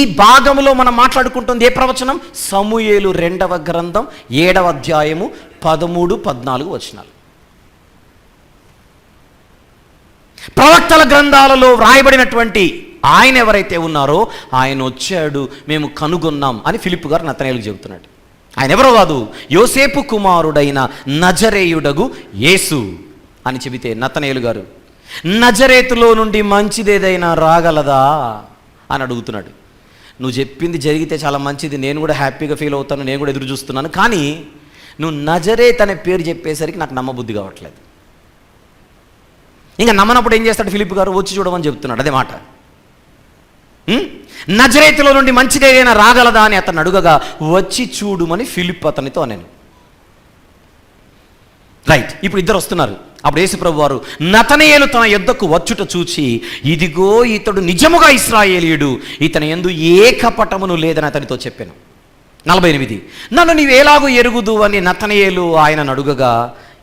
ఈ భాగంలో మనం మాట్లాడుకుంటుంది ఏ ప్రవచనం? సమూయేలు 2వ గ్రంథం 7వ అధ్యాయము 13-14 వచనాలు. ప్రవక్తల గ్రంథాలలో వ్రాయబడినటువంటి ఆయన ఎవరైతే ఉన్నారో ఆయన వచ్చాడు, మేము కనుగొన్నాం అని ఫిలిప్పు గారు నతనయేలుకు చెబుతున్నాడు. ఆయన ఎవరో కాదు, యోసేపు కుమారుడైన నజరేయుడగు యేసు అని చెబితే నతనయేలు గారు నజరేతులో నుండి మంచిదేదైనా రాగలదా అని అడుగుతున్నాడు. నువ్వు చెప్పింది జరిగితే చాలా మంచిది, నేను కూడా హ్యాపీగా ఫీల్ అవుతాను, నేను కూడా ఎదురు చూస్తున్నాను, కానీ నువ్వు నజరేత్ అనే పేరు చెప్పేసరికి నాకు నమ్మబుద్ధి కావట్లేదు. ఇంకా నమ్మనప్పుడు ఏం చేస్తాడు ఫిలిప్ గారు? వచ్చి చూడమని చెప్తున్నాడు. అదే మాట. నజరేతులో నుండి మంచిదేదైనా రాగలదా అని అతను అడుగగా వచ్చి చూడుమని ఫిలిప్ అతనితో నేను. రైట్, ఇప్పుడు ఇద్దరు వస్తున్నారు. అప్పుడు యేసుప్రభు వారు నతనయేలు తన యొద్దకు వచ్చుట చూచి, ఇదిగో ఇతడు నిజముగా ఇశ్రాయేలీయుడు, ఇతని యందు ఏ కపటమును లేదని అతనితో చెప్పాను. 48, నన్ను నీవేలాగూ ఎరుగుదు అని నతనయేలు ఆయనను అడుగగా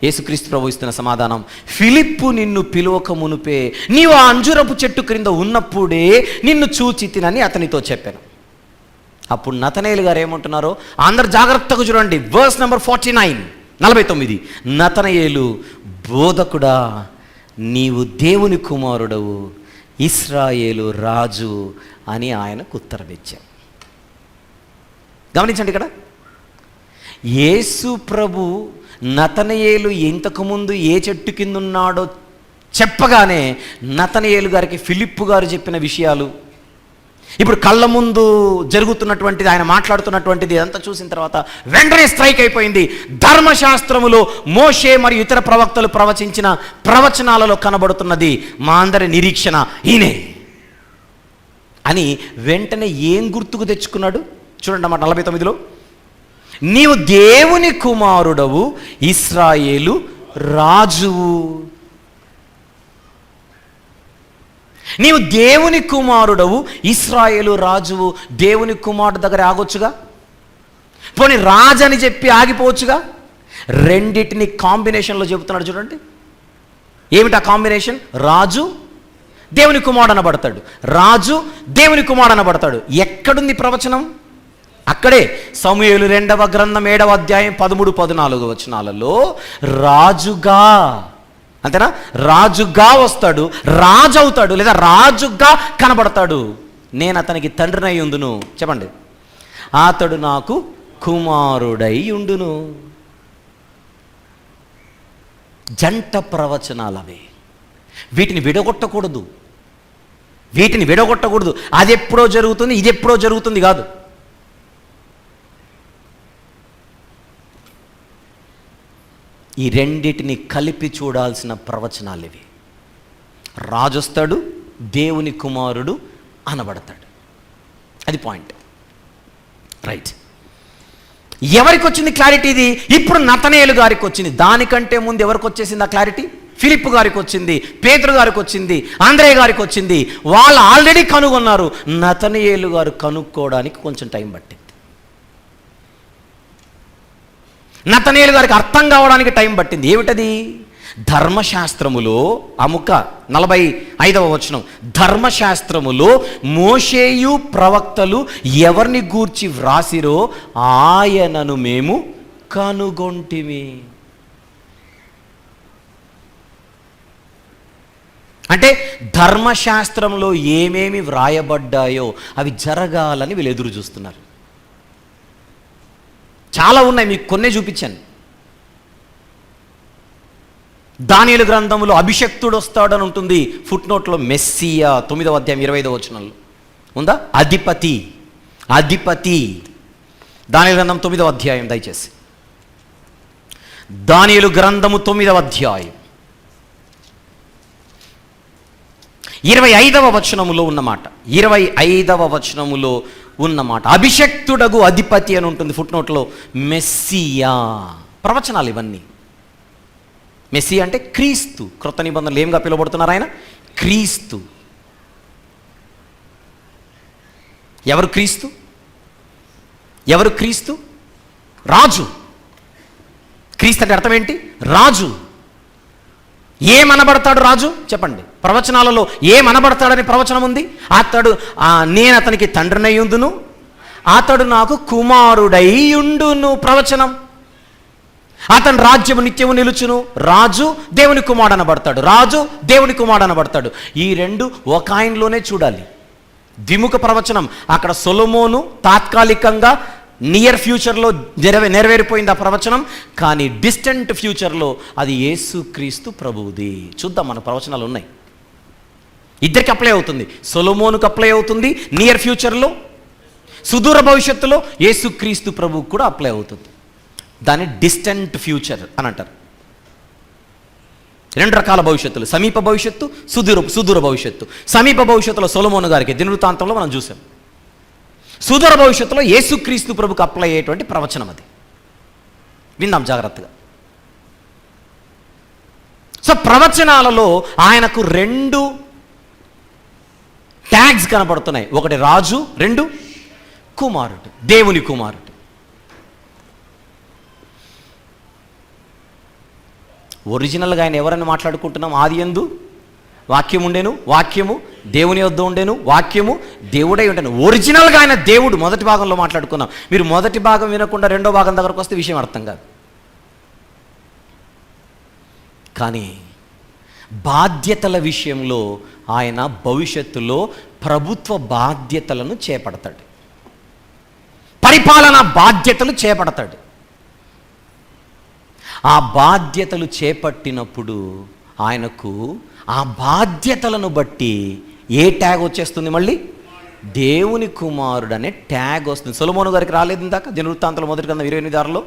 యేసుక్రీస్తు ప్రభు ఇస్తున్న సమాధానం, ఫిలిప్పు నిన్ను పిలువక మునుపే నీవు ఆ అంజురపు చెట్టు క్రింద ఉన్నప్పుడే నిన్ను చూచి తినని అతనితో చెప్పాను. అప్పుడు నతనయేలు గారు ఏమంటున్నారో అందరు జాగ్రత్తగా చూడండి. Verse number 49. నతనయేలు, బోధకుడా, నీవు దేవుని కుమారుడవు, ఇశ్రాయేలు రాజు అని ఆయనకు ఉత్తరం ఇచ్చాం. గమనించండి, ఇక్కడ యేసు ప్రభు నతనయేలు ఇంతకుముందు ఏ చెట్టు కింద ఉన్నాడో చెప్పగానే నతనయేలు గారికి ఫిలిప్పు గారు చెప్పిన విషయాలు, ఇప్పుడు కళ్ళ ముందు జరుగుతున్నటువంటిది, ఆయన మాట్లాడుతున్నటువంటిది అంతా చూసిన తర్వాత వెంటనే స్ట్రైక్ అయిపోయింది. ధర్మశాస్త్రములో మోషే మరియు ఇతర ప్రవక్తలు ప్రవచించిన ప్రవచనాలలో కనబడుతున్నది మా అందరి నిరీక్షణ ఈయనే అని వెంటనే ఏం గుర్తుకు తెచ్చుకున్నాడు చూడండి అన్నమాట. 49లో, నీవు దేవుని కుమారుడవు, ఇశ్రాయేలు రాజువు. నీవు దేవుని కుమారుడవు, ఇశ్రాయేలు రాజువు. దేవుని కుమారుడు దగ్గర ఆగొచ్చుగా, పోనీ రాజు అని చెప్పి ఆగిపోవచ్చుగా. రెండిటిని కాంబినేషన్లో చెబుతున్నాడు చూడండి. ఏమిటా కాంబినేషన్? రాజు దేవుని కుమారుడు అనబడతాడు, రాజు దేవుని కుమారుడు అనబడతాడు. ఎక్కడుంది ప్రవచనం? అక్కడే సమూయేలు 2వ గ్రంథం 7వ అధ్యాయం 13-14 వచనాలలో రాజుగా, అంతేనా, రాజుగా వస్తాడు, రాజు అవుతాడు, లేదా రాజుగా కనబడతాడు. నేను అతనికి తండ్రినై ఉండును, చెప్పండి, అతడు నాకు కుమారుడై ఉండును. జంట ప్రవచనాలవే. వీటిని విడగొట్టకూడదు. అది ఎప్పుడో జరుగుతుంది, ఇది ఎప్పుడో జరుగుతుంది కాదు. ఈ రెండిటిని కలిపి చూడాల్సిన ప్రవచనాలు ఇవి. రాజు వస్తాడు, దేవుని కుమారుడు అనబడతాడు. అది పాయింట్. రైట్, ఎవరికి వచ్చింది క్లారిటీ? ఇది ఇప్పుడు నతనయేలు గారికి వచ్చింది. దానికంటే ముందు ఎవరికి వచ్చేసింది ఆ క్లారిటీ? ఫిలిప్పు గారికి వచ్చింది, పేతురు గారికి వచ్చింది, ఆంద్రేయ గారికి వచ్చింది. వాళ్ళు ఆల్రెడీ కనుగొన్నారు. నతనయేలు గారు కనుక్కోవడానికి కొంచెం టైం పట్టింది. నతనయేలు గారికి అర్థం కావడానికి టైం పట్టింది. ఏమిటది? ధర్మశాస్త్రములో, అముక 45వ వచనం, ధర్మశాస్త్రములో మోషేయు ప్రవక్తలు ఎవరిని గూర్చి వ్రాసిరో ఆయనను మేము కనుగొంటిమి. అంటే ధర్మశాస్త్రంలో ఏమేమి వ్రాయబడ్డాయో అవి జరగాలని వీళ్ళు ఎదురు చూస్తున్నారు. చాలా ఉన్నాయి, మీకు కొన్నే చూపించాను. దానియేలు గ్రంథంలో అభిషక్తుడు వస్తాడని ఉంటుంది, ఫుట్ నోట్లో మెస్సియా 9వ అధ్యాయం 25వ వచనంలో ఉందా? అధిపతి దానియేలు గ్రంథం 9వ అధ్యాయం, దయచేసి దానియేలు గ్రంథము 9వ అధ్యాయం 25వ వచనములో ఉన్నమాట, 25వ వచనములో ఉన్నమాట. అభిషక్తుడగు అధిపతి అని ఉంటుంది ఫుట్ నోట్లో, మెస్సియా. ప్రవచనాలు ఇవన్నీ. మెస్సియా అంటే క్రీస్తు. క్రొత్త నిబంధనలు ఏమిగా పిలువబడుతున్నారు ఆయన? క్రీస్తు. ఎవరు క్రీస్తు? ఎవరు క్రీస్తు? రాజు. క్రీస్తు అంటే అర్థం ఏంటి? రాజు. ఏమనబడతాడు రాజు? చెప్పండి. ప్రవచనాలలో ఏమనబడతాడని ప్రవచనం ఉంది. నేను అతనికి తండ్రినయ్యుందును, అతడు నాకు కుమారుడై ఉండును. ప్రవచనం. అతని రాజ్యము నిత్యము నిలుచును. రాజు దేవుని కుమారుడు అనబడతాడు. రాజు దేవుని కుమారుడు అనబడతాడు. ఈ రెండు ఒక ఆయనలోనే చూడాలి. ద్విముఖ ప్రవచనం. అక్కడ సొలొమోను తాత్కాలికంగా నియర్ ఫ్యూచర్లో నెరవేరిపోయింది ఆ ప్రవచనం. కానీ డిస్టెంట్ ఫ్యూచర్లో అది యేసుక్రీస్తు ప్రభువుది. చూద్దాం, మన ప్రవచనాలు ఉన్నాయి. ఇద్దరికి అప్లై అవుతుంది. సొలొమోనుకు అప్లై అవుతుంది నియర్ ఫ్యూచర్లో, సుదూర భవిష్యత్తులో యేసుక్రీస్తు ప్రభువుకు కూడా అప్లై అవుతుంది. దాన్ని డిస్టెంట్ ఫ్యూచర్ అని అంటారు. రెండు రకాల భవిష్యత్తులు, సమీప భవిష్యత్తు, సుదూర భవిష్యత్తు. సమీప భవిష్యత్తులో సొలొమోను గారికి దినవృత్తాంతంలో మనం చూసాం. సుదూర భవిష్యత్తులో యేసుక్రీస్తు ప్రభుకు అప్లై అయ్యేటువంటి ప్రవచనం అది. విందాం జాగ్రత్తగా. సో ప్రవచనాలలో ఆయనకు రెండు ట్యాగ్స్ కనపడుతున్నాయి. ఒకటి రాజు, రెండు కుమారుడు, దేవుని కుమారుడు. ఒరిజినల్గా ఆయన ఎవరని మాట్లాడుకుంటున్నాం? ఆదియందు వాక్యం ఉండేను, వాక్యము దేవుని వద్ద ఉండేను, వాక్యము దేవుడై ఉండేను. ఒరిజినల్గా ఆయన దేవుడు. మొదటి భాగంలో మాట్లాడుకున్నాం. మీరు మొదటి భాగం వినకుండా రెండో భాగం దగ్గరకు వస్తే విషయం అర్థం కాదు. కానీ బాధ్యతల విషయంలో ఆయన భవిష్యత్తులో ప్రభుత్వ బాధ్యతలను చేపడతాడు, పరిపాలనా బాధ్యతలు చేపడతాడు. ఆ బాధ్యతలు చేపట్టినప్పుడు ఆయనకు ఆ బాధ్యతలను బట్టి ఏ ట్యాగ్ వచ్చేస్తుంది? మళ్ళీ దేవుని కుమారుడు అనే ట్యాగ్ వస్తుంది. సొలొమోను గారికి రాలేదు ఇందాక దినవృత్తాంతాలు మొదటి గ్రంథం 28:6లో,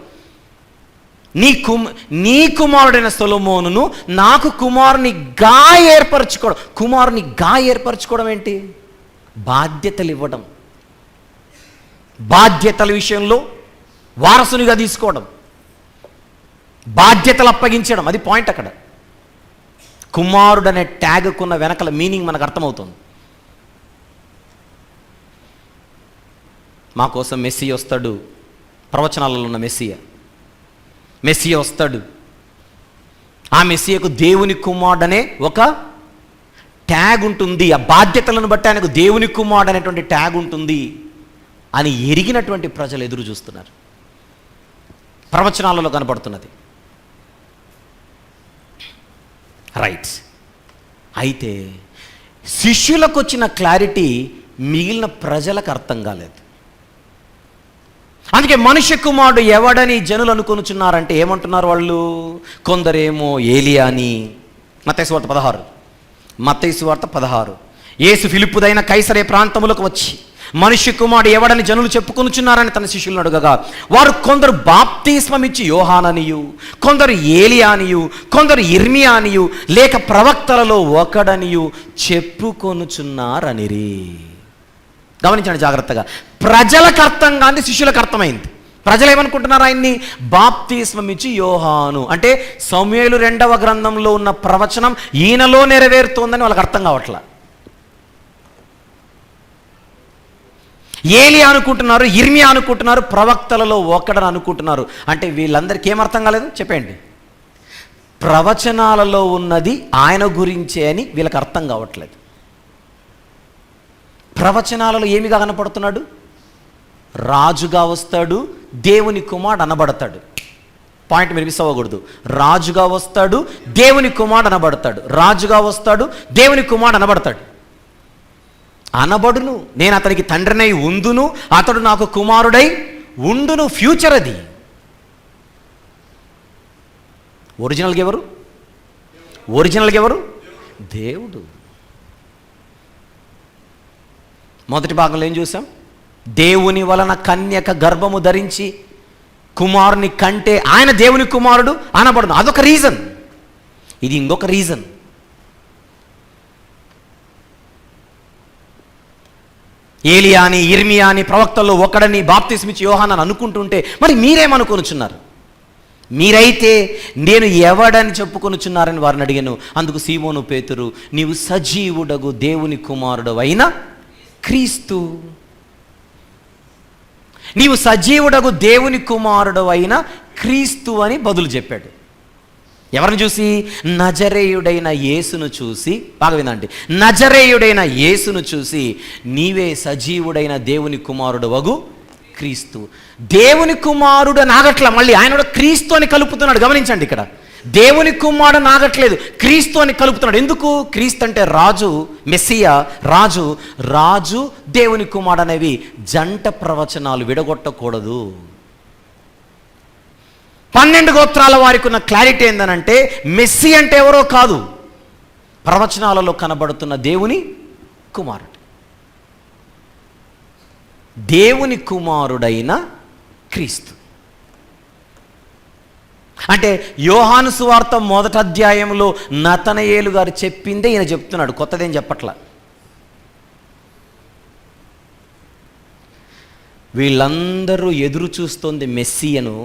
నీ కుమారుడైన సొలొమోనును నాకు కుమారునిగా ఏర్పరచుకోవడం. కుమారునిగా ఏర్పరచుకోవడం ఏంటి? బాధ్యతలు ఇవ్వడం, బాధ్యతల విషయంలో వారసునిగా తీసుకోవడం, బాధ్యతలు అప్పగించడం. అది పాయింట్ అక్కడ. కుమారుడు అనే ట్యాగ్కున్న వెనకల మీనింగ్ మనకు అర్థమవుతుంది. మా కోసం మెస్సియా వస్తాడు. ప్రవచనాలలో ఉన్న మెస్సియా వస్తాడు. ఆ మెస్సియాకు దేవుని కుమారుడు అనే ఒక ట్యాగ్ ఉంటుంది. ఆ బాధ్యతలను బట్టి ఆయనకు దేవుని కుమారుడు అనేటువంటి ట్యాగ్ ఉంటుంది అని ఎరిగినటువంటి ప్రజలు ఎదురు చూస్తున్నారు. ప్రవచనాలలో కనపడుతున్నది. రైట్. అయితే శిష్యులకు వచ్చిన క్లారిటీ మిగిలిన ప్రజలకు అర్థం కాలేదు. అందుకే మనుష్య కుమారుడు ఎవడని జనులు అనుకొనుచున్నారంటే ఏమంటున్నారు వాళ్ళు? కొందరేమో ఏలియా అని. మత్తయి సువార్త 16 యేసు ఫిలిప్పుదైన కైసరే ప్రాంతములకు వచ్చి మనుష్య కుమారుడు ఎవడని జనులు చెప్పుకొనుచున్నారని తన శిష్యులను అడుగగా వారు కొందరు బాప్తిస్మమిచ్చి యోహాననియు, కొందరు ఏలియానియు, కొందరు ఇర్మియా అనియు, లేక ప్రవక్తలలో ఒకడనియు చెప్పుకొనుచున్నారనిరి. గమనించండి జాగ్రత్తగా. ప్రజలకు అర్థం కాని శిష్యులకు అర్థమైంది. ప్రజలు ఏమనుకుంటున్నారు? ఆయన్ని బాప్తిస్మమిచ్చి యోహాను అంటే సమూయేలు 2వ గ్రంథంలో ఉన్న ప్రవచనం ఈయనలో నెరవేరుతోందని వాళ్ళకి అర్థం కావట్లా. ఏలియా అనుకుంటున్నారు, ఇర్మియా అనుకుంటున్నారు, ప్రవక్తలలో ఒకడని అనుకుంటున్నారు. అంటే వీళ్ళందరికీ ఏమర్థం కాలేదు? చెప్పండి. ప్రవచనాలలో ఉన్నది ఆయన గురించే అని వీళ్ళకి అర్థం కావట్లేదు. ప్రవచనాలలో ఏమిగా కనపడుతున్నాడు? రాజుగా వస్తాడు, దేవుని కుమారుడు అనబడతాడు. పాయింట్ మీరు మిస్ అవ్వకూడదు. రాజుగా వస్తాడు, దేవుని కుమారుడు అనబడతాడు. రాజుగా వస్తాడు, దేవుని కుమారుడు అనబడతాడు. అనబడును, నేను అతనికి తండ్రినై ఉందును, అతడు నాకు కుమారుడై ఉండును. ఫ్యూచర్ అది. ఒరిజినల్గా ఎవరు? దేవుడు. మొదటి భాగంలో ఏం చూసాం? దేవుని వలన కన్యక గర్భము ధరించి కుమారుని కంటే ఆయన దేవుని కుమారుడు అనబడును. అదొక రీజన్. ఇది ఇంకొక రీజన్. ఏలియా అని, ఇర్మియా అని, ప్రవక్తల్లో ఒకడని, బాప్తిస్మిచ్చి యోహాన్ అని అనుకుంటుంటే మరి మీరేమనుకొనుచున్నారు? మీరైతే నేను ఎవడని చెప్పుకొనుచున్నారని వారిని అడిగాను. అందుకు సీమోను పేతురు, నీవు సజీవుడగు దేవుని కుమారుడు అయిన క్రీస్తు. నీవు సజీవుడగు దేవుని కుమారుడు అయిన క్రీస్తు అని బదులు చెప్పాడు. ఎవరిని చూసి? నజరేయుడైన యేసును చూసి. బాగా వినండి, నజరేయుడైన యేసును చూసి నీవే సజీవుడైన దేవుని కుమారుడు వగు క్రీస్తు. దేవుని కుమారుడు నాగట్ల, మళ్ళీ ఆయన కూడా క్రీస్తు అని కలుపుతున్నాడు. గమనించండి, ఇక్కడ దేవుని కుమారుడు నాగట్లేదు, క్రీస్తు అని కలుపుతున్నాడు. ఎందుకు? క్రీస్తు అంటే రాజు, మెస్సియా రాజు. రాజు దేవుని కుమారుడు అనేవి జంట ప్రవచనాలు, విడగొట్టకూడదు. 12 గోత్రాల వారికి ఉన్న క్లారిటీ ఏందనంటే మెస్సి అంటే ఎవరో కాదు, ప్రవచనాలలో కనబడుతున్న దేవుని కుమారుడు. దేవుని కుమారుడైన క్రీస్తు అంటే యోహాను సువార్త 1వ అధ్యాయంలో నతనయేలు గారు చెప్పిందే ఈయన చెప్తున్నాడు, కొత్తదేం చెప్పట్లా. వీళ్ళందరూ ఎదురు చూస్తోంది మెస్సియను.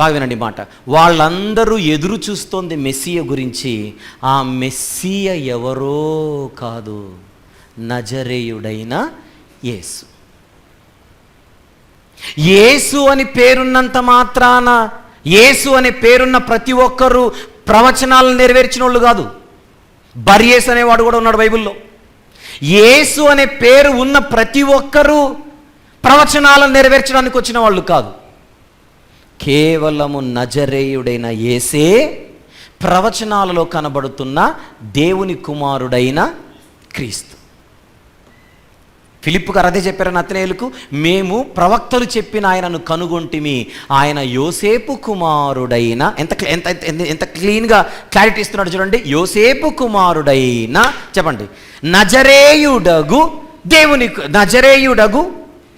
బాగా వినండి మాట, వాళ్ళందరూ ఎదురు చూస్తోంది మెస్సియ గురించి. ఆ మెస్సియ ఎవరో కాదు, నజరేయుడైన యేసు. యేసు అని పేరున్నంత మాత్రాన, యేసు అనే పేరున్న ప్రతి ఒక్కరూ ప్రవచనాలను నెరవేర్చిన వాళ్ళు కాదు. బర్యేసు అనేవాడు కూడా ఉన్నాడు బైబిల్లో. యేసు అనే పేరు ఉన్న ప్రతి ఒక్కరూ ప్రవచనాలను నెరవేర్చడానికి వచ్చిన వాళ్ళు కాదు. కేవలము నజరేయుడైన యేసే ప్రవచనాలలో కనబడుతున్న దేవుని కుమారుడైన క్రీస్తు. ఫిలిప్పు గారు అదే చెప్పారు నతనేలుకు, మేము ప్రవక్తలు చెప్పిన ఆయనను కనుగొంటిమి, ఆయన యోసేపు కుమారుడైన. ఎంత ఎంత ఎంత క్లీన్గా క్లారిటీ ఇస్తున్నాడు చూడండి. యోసేపు కుమారుడైన, చెప్పండి, నజరేయుడగు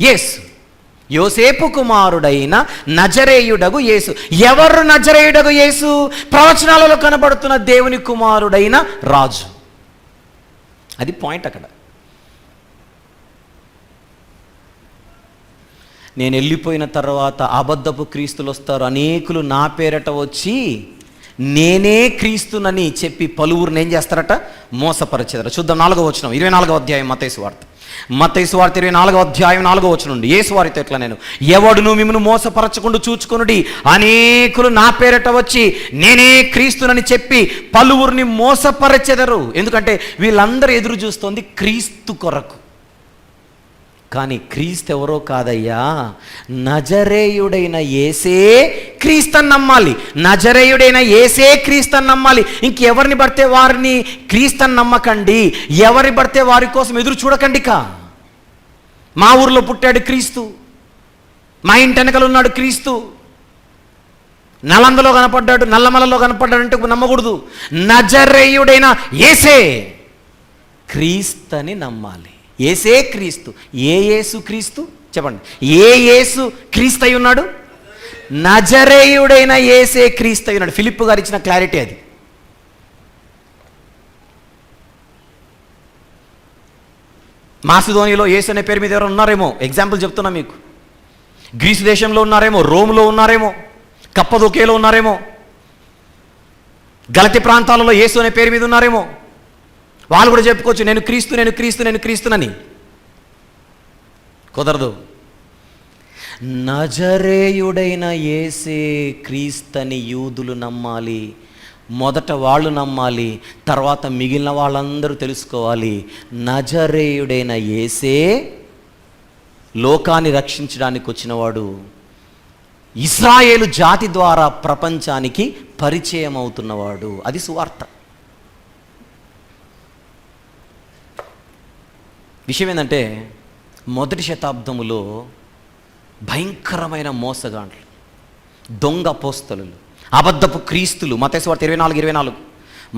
యేసు. యోసేపు కుమారుడైన నజరేయుడగు యేసు. ఎవరు నజరేయుడగు యేసు? ప్రవచనాలలో కనబడుతున్న దేవుని కుమారుడైన రాజు. అది పాయింట్ అక్కడ. నేను వెళ్ళిపోయిన తర్వాత అబద్ధపు క్రీస్తులు వస్తారు, అనేకులు నా పేరట వచ్చి నేనే క్రీస్తునని చెప్పి పలువురిని ఏం చేస్తారట? మోసపరిచేదట. చూద్దాం 4వ వచనం, 24వ అధ్యాయం మత్తయి సువార్త 24వ అధ్యాయం 4వ వచనం నుండి. యేసు వారితో ఎట్లా, నేను ఎవడును మిమ్మల్ని మోసపరచకుండా చూచుకొనుడి, అనేకులు నా పేరట వచ్చి నేనే క్రీస్తునని చెప్పి పలువురిని మోసపరచెదరు. ఎందుకంటే వీళ్ళందరూ ఎదురు చూస్తోంది క్రీస్తు కొరకు. కానీ క్రీస్తు ఎవరో కాదయ్యా, నజరేయుడైన యేసే క్రీస్తుని నమ్మాలి. నజరేయుడైన యేసే క్రీస్తుని నమ్మాలి. ఇంకెవరిని పడితే వారిని క్రీస్తుని నమ్మకండి, ఎవరిని పడితే వారి కోసం ఎదురు చూడకండి. మా ఊర్లో పుట్టాడు క్రీస్తు, మా ఇంటి వెనకలు ఉన్నాడు క్రీస్తు, నలందలో కనపడ్డాడు, నల్లమలలో కనపడ్డాడు అంటే నమ్మకూడదు. నజరేయుడైన యేసే క్రీస్తుని నమ్మాలి. యేసే క్రీస్తు. ఏ యేసు క్రీస్తు? చెప్పండి, ఏ యేసు క్రీస్తు అయి ఉన్నాడు? నజరేయుడైన యేసే క్రీస్తు అయి ఉన్నాడు. ఫిలిప్పు గారు ఇచ్చిన క్లారిటీ అది. మాసిదోనియాలో యేసు అనే పేరు మీద ఎవరు ఉన్నారేమో, ఎగ్జాంపుల్ చెప్తున్నా మీకు. గ్రీసు దేశంలో ఉన్నారేమో, రోమ్లో ఉన్నారేమో, కప్పదొకేలో ఉన్నారేమో, గలతి ప్రాంతాలలో యేసు అనే పేరు మీద ఉన్నారేమో. వాళ్ళు కూడా చెప్పుకోవచ్చు నేను క్రీస్తునని. కుదరదు. నజరేయుడైన యేసే క్రీస్తుని యూదులు నమ్మాలి. మొదట వాళ్ళు నమ్మాలి, తర్వాత మిగిలిన వాళ్ళందరూ తెలుసుకోవాలి. నజరేయుడైన యేసే లోకాన్ని రక్షించడానికి వచ్చినవాడు. ఇశ్రాయేలు జాతి ద్వారా ప్రపంచానికి పరిచయం అవుతున్నవాడు. అది సువార్త. విషయం ఏంటంటే, మొదటి శతాబ్దములో భయంకరమైన మోసగాండ్లు, దొంగ అపోస్తలులు, అబద్ధపు క్రీస్తులు. మత్తయి సువార్త 24:24,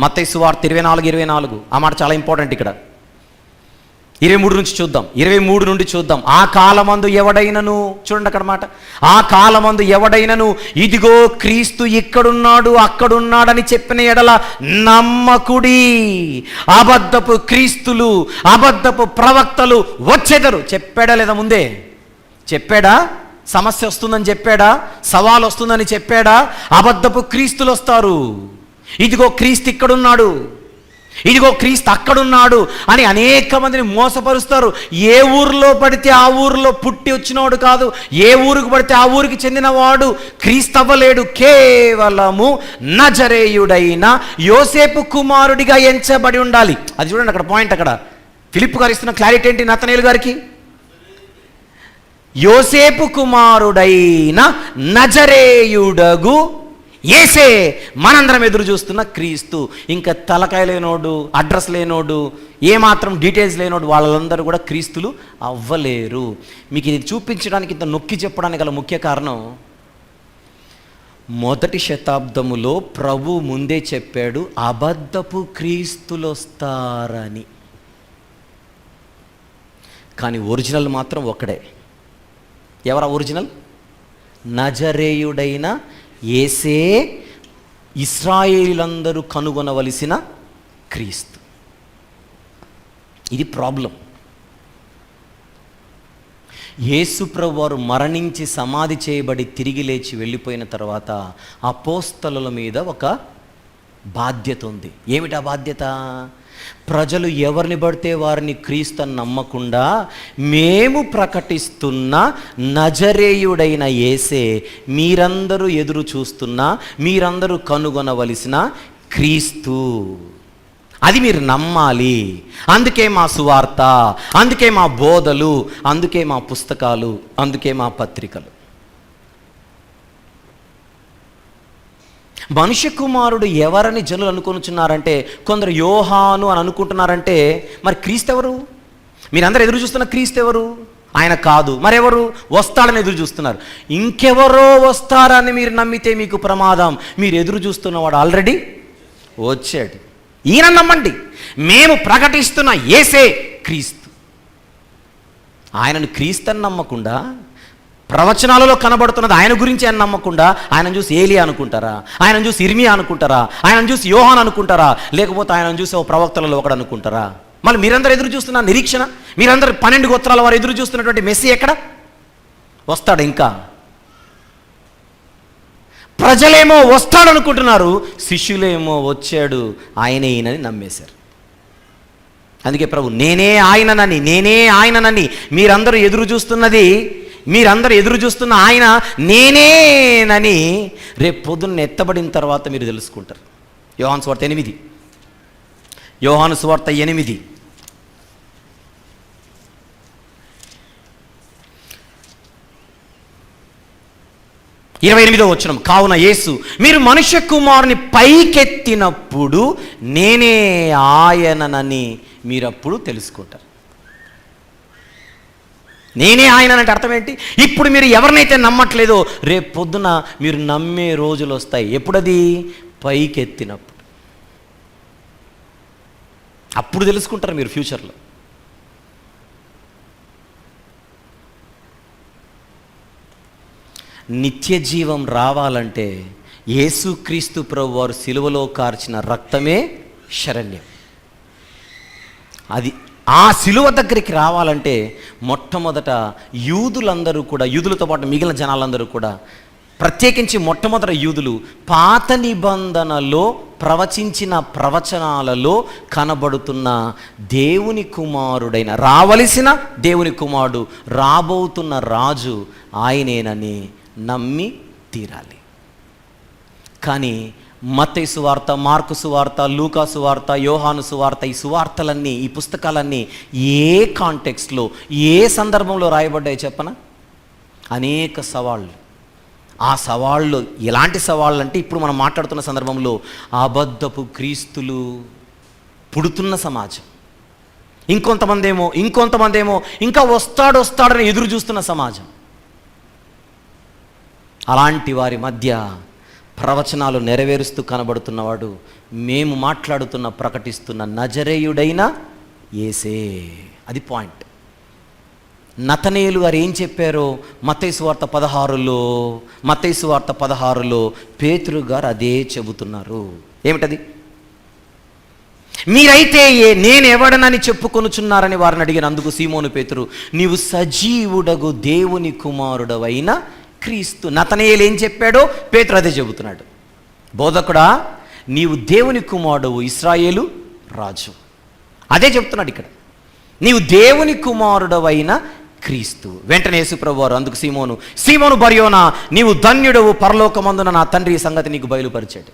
మత్తయి సువార్త 24:24. ఆ మాట చాలా ఇంపార్టెంట్. ఇక్కడ 23 నుంచి చూద్దాం, 23 నుండి చూద్దాం. ఆ కాలమందు ఎవడైనను, చూడండి అక్కడ మాట, ఆ కాలమందు ఎవడైనను ఇదిగో క్రీస్తు ఇక్కడున్నాడు అక్కడున్నాడని చెప్పిన ఎడల నమ్మకుడి. అబద్ధపు క్రీస్తులు, అబద్ధపు ప్రవక్తలు వచ్చేదరు. చెప్పాడా లేదా? ముందే చెప్పాడా? సమస్య వస్తుందని చెప్పాడా? సవాల్ వస్తుందని చెప్పాడా? అబద్ధపు క్రీస్తులు వస్తారు. ఇదిగో క్రీస్తు ఇక్కడున్నాడు, ఇదిగో క్రీస్తు అక్కడున్నాడు అని అనేక మందిని మోసపరుస్తారు. ఏ ఊరిలో పడితే ఆ ఊరిలో పుట్టి వచ్చినవాడు కాదు, ఏ ఊరికి పడితే ఆ ఊరికి చెందినవాడు క్రీస్తు అవ్వలేడు. కేవలము నజరేయుడైన యోసేపు కుమారుడిగా ఎంచబడి ఉండాలి. అది చూడండి అక్కడ పాయింట్. అక్కడ ఫిలిప్ గారు ఇస్తున్న క్లారిటీ ఏంటి? నతనేలు గారికి, యోసేపు కుమారుడైన నజరేయుడగు యేసే మనందరం ఎదురు చూస్తున్న క్రీస్తు. ఇంకా తలకాయ లేనోడు, అడ్రస్ లేనోడు, ఏమాత్రం డీటెయిల్స్ లేనోడు, వాళ్ళందరూ కూడా క్రీస్తులు అవ్వలేరు. మీకు ఇది చూపించడానికి, ఇంత నొక్కి చెప్పడానికి గల ముఖ్య కారణం, మొదటి శతాబ్దములో ప్రభు ముందే చెప్పాడు అబద్ధపు క్రీస్తులు వస్తారని. కానీ ఒరిజినల్ మాత్రం ఒక్కడే. ఎవరా ఒరిజినల్? నజరేయుడైన యేసే, ఇశ్రాయేలీలందరూ కనుగొనవలసిన క్రీస్తు. ఇది ప్రాబ్లం. యేసు ప్రభువు వారు మరణించి సమాధి చేయబడి తిరిగి లేచి వెళ్ళిపోయిన తర్వాత అపోస్తలుల మీద ఒక బాధ్యత ఉంది. ఏమిటా బాధ్యత? ప్రజలు ఎవరిని పడితే వారిని క్రీస్తు నమ్మకుండా మేము ప్రకటిస్తున్న నజరేయుడైన యేసే మీరందరూ ఎదురు చూస్తున్న, మీరందరూ కనుగొనవలసిన క్రీస్తు. అది మీరు నమ్మాలి. అందుకే మా సువార్త, అందుకే మా బోధలు, అందుకే మా పుస్తకాలు, అందుకే మా పత్రికలు. మనుష్య కుమారుడు ఎవరని జనులు అనుకొనుచున్నారంటే, కొందరు యోహాను అని అనుకుంటున్నారంటే, మరి క్రీస్తు ఎవరు? మీరందరూ ఎదురు చూస్తున్న క్రీస్తు ఎవరు? ఆయన కాదు. మరెవరు? వస్తాడని ఎదురు చూస్తున్నారు. ఇంకెవరో వస్తారని మీరు నమ్మితే మీకు ప్రమాదం. మీరు ఎదురు చూస్తున్నవాడు ఆల్రెడీ వచ్చాడు. ఈయన నమ్మండి. మేము ప్రకటిస్తున్న యేసే క్రీస్తు. ఆయనను క్రీస్తుని నమ్మకుండా, ప్రవచనాలలో కనబడుతున్నది ఆయన గురించి అని నమ్మకుండా, ఆయనను చూసి ఏలియా అనుకుంటారా? ఆయనను చూసి ఇర్మియా అనుకుంటారా? ఆయనను చూసి యోహాన్ అనుకుంటారా? లేకపోతే ఆయనను చూసి ఓ ప్రవక్తలలో ఒకడు అనుకుంటారా? మళ్ళీ మీరందరూ ఎదురు చూస్తున్న నిరీక్షణ, మీరందరూ 12 గోత్రాల వారు ఎదురు చూస్తున్నటువంటి మెస్సీ ఎక్కడ వస్తాడు? ఇంకా ప్రజలేమో వస్తాడు అనుకుంటున్నారు, శిష్యులేమో వచ్చాడు ఆయనే ఈయనని నమ్మేశారు. అందుకే ప్రభు నేనే ఆయననని, నేనే ఆయననని మీరందరూ ఎదురు చూస్తున్నది, మీరందరూ ఎదురు చూస్తున్న ఆయన నేనేనని రేపు పొద్దున్న ఎత్తబడిన తర్వాత మీరు తెలుసుకుంటారు. యోహాను సువార్త 8, యోహాను సువార్త 8 28వ వచనం. కావున యేసు మీరు మనుష్య కుమారుని పైకెత్తినప్పుడు నేనే ఆయననని మీరప్పుడు తెలుసుకుంటారు. నేనే ఆయన అంటే అర్థం ఏంటి? ఇప్పుడు మీరు ఎవరినైతే నమ్మట్లేదో రేపు పొద్దున మీరు నమ్మే రోజులు వస్తాయి. ఎప్పుడది? పైకెత్తినప్పుడు. అప్పుడు తెలుసుకుంటారు మీరు ఫ్యూచర్లో. నిత్య జీవం రావాలంటే యేసుక్రీస్తు ప్రభు వారు సిలువలో కార్చిన రక్తమే శరణ్యం. అది ఆ సిలువ దగ్గరికి రావాలంటే మొట్టమొదట యూదులందరూ కూడా, యూదులతో పాటు మిగిలిన జనాలందరూ కూడా, ప్రత్యేకించి మొట్టమొదట యూదులు పాత నిబంధనలో ప్రవచించిన ప్రవచనాలలో కనబడుతున్న దేవుని కుమారుడైన, రావలసిన దేవుని కుమారుడు, రాబోతున్న రాజు ఆయనేనని నమ్మి తీరాలి. కానీ మత్తయి సువార్త, మార్కు సువార్త, లూకా సువార్త, యోహాను సువార్త, ఈ సువార్తలన్నీ, ఈ పుస్తకాలన్నీ ఏ కాంటెక్స్ట్లో, ఏ సందర్భంలో రాయబడ్డాయి చెప్పనా? అనేక సవాళ్ళు. ఆ సవాళ్ళు ఎలాంటి సవాళ్ళు అంటే ఇప్పుడు మనం మాట్లాడుతున్న సందర్భంలో అబద్ధపు క్రీస్తులు పుడుతున్న సమాజం. ఇంకొంతమంది ఏమో ఇంకా వస్తాడని ఎదురు చూస్తున్న సమాజం. అలాంటి వారి మధ్య ప్రవచనాలు నెరవేరుస్తూ కనబడుతున్నవాడు మేము ప్రకటిస్తున్న నజరేయుడైన యేసే. అది పాయింట్. నతనేలు గారు ఏం చెప్పారో మత్తయి సువార్త 16లో పేతురు గారు అదే చెబుతున్నారు. ఏమిటది? మీరైతే నేను ఎవడనని చెప్పుకొనుచున్నారని వారిని అడిగినందుకు సీమోను పేతురు, నీవు సజీవుడగు దేవుని కుమారుడవైన క్రీస్తు. నతనేలు ఏం చెప్పాడో పేతురు అదే చెబుతున్నాడు. బోధకుడా, నీవు దేవుని కుమారుడవు, ఇశ్రాయేలు రాజు. అదే చెప్తున్నాడు ఇక్కడ. నీవు దేవుని కుమారుడవైన క్రీస్తు. వెంటనే యేసుప్రభువు వారు అందుకు సీమోను బర్యోనా, నీవు ధన్యుడవు, పరలోకమందున నా తండ్రి ఈ సంగతి నీకు బయలుపరిచాడు.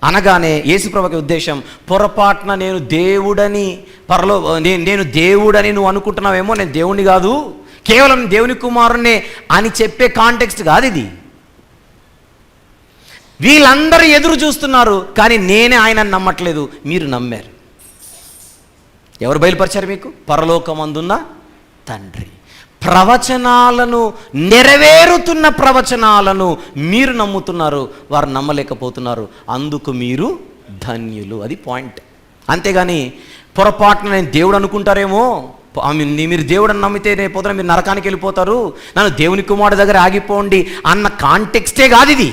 అనగానే యేసుప్రభుకి ఉద్దేశం, పొరపాటున నేను దేవుడని నువ్వు అనుకుంటున్నావేమో, నేను దేవుణ్ణి కాదు, కేవలం దేవుని కుమారుణ్ణే అని చెప్పే కాంటెక్స్ట్ కాదు ఇది. వీళ్ళందరూ ఎదురు చూస్తున్నారు, కానీ నేనే ఆయన నమ్మట్లేదు, మీరు నమ్మారు. ఎవరు బయలుపరిచారు మీకు? పరలోకమందున్న తండ్రి. ప్రవచనాలను, నెరవేరుతున్న ప్రవచనాలను మీరు నమ్ముతున్నారు, వారు నమ్మలేకపోతున్నారు. అందుకు మీరు ధన్యులు. అది పాయింట్. అంతేగాని పొరపాటున నేను దేవుడు అనుకుంటారేమో, మీరు దేవుడని నమ్మితే రేపు పొద్దున మీరు నరకానికి వెళ్ళిపోతారు, నన్ను దేవుని కుమారుడి దగ్గర ఆగిపోండి అన్న కాంటెక్స్టే కాదు ఇది.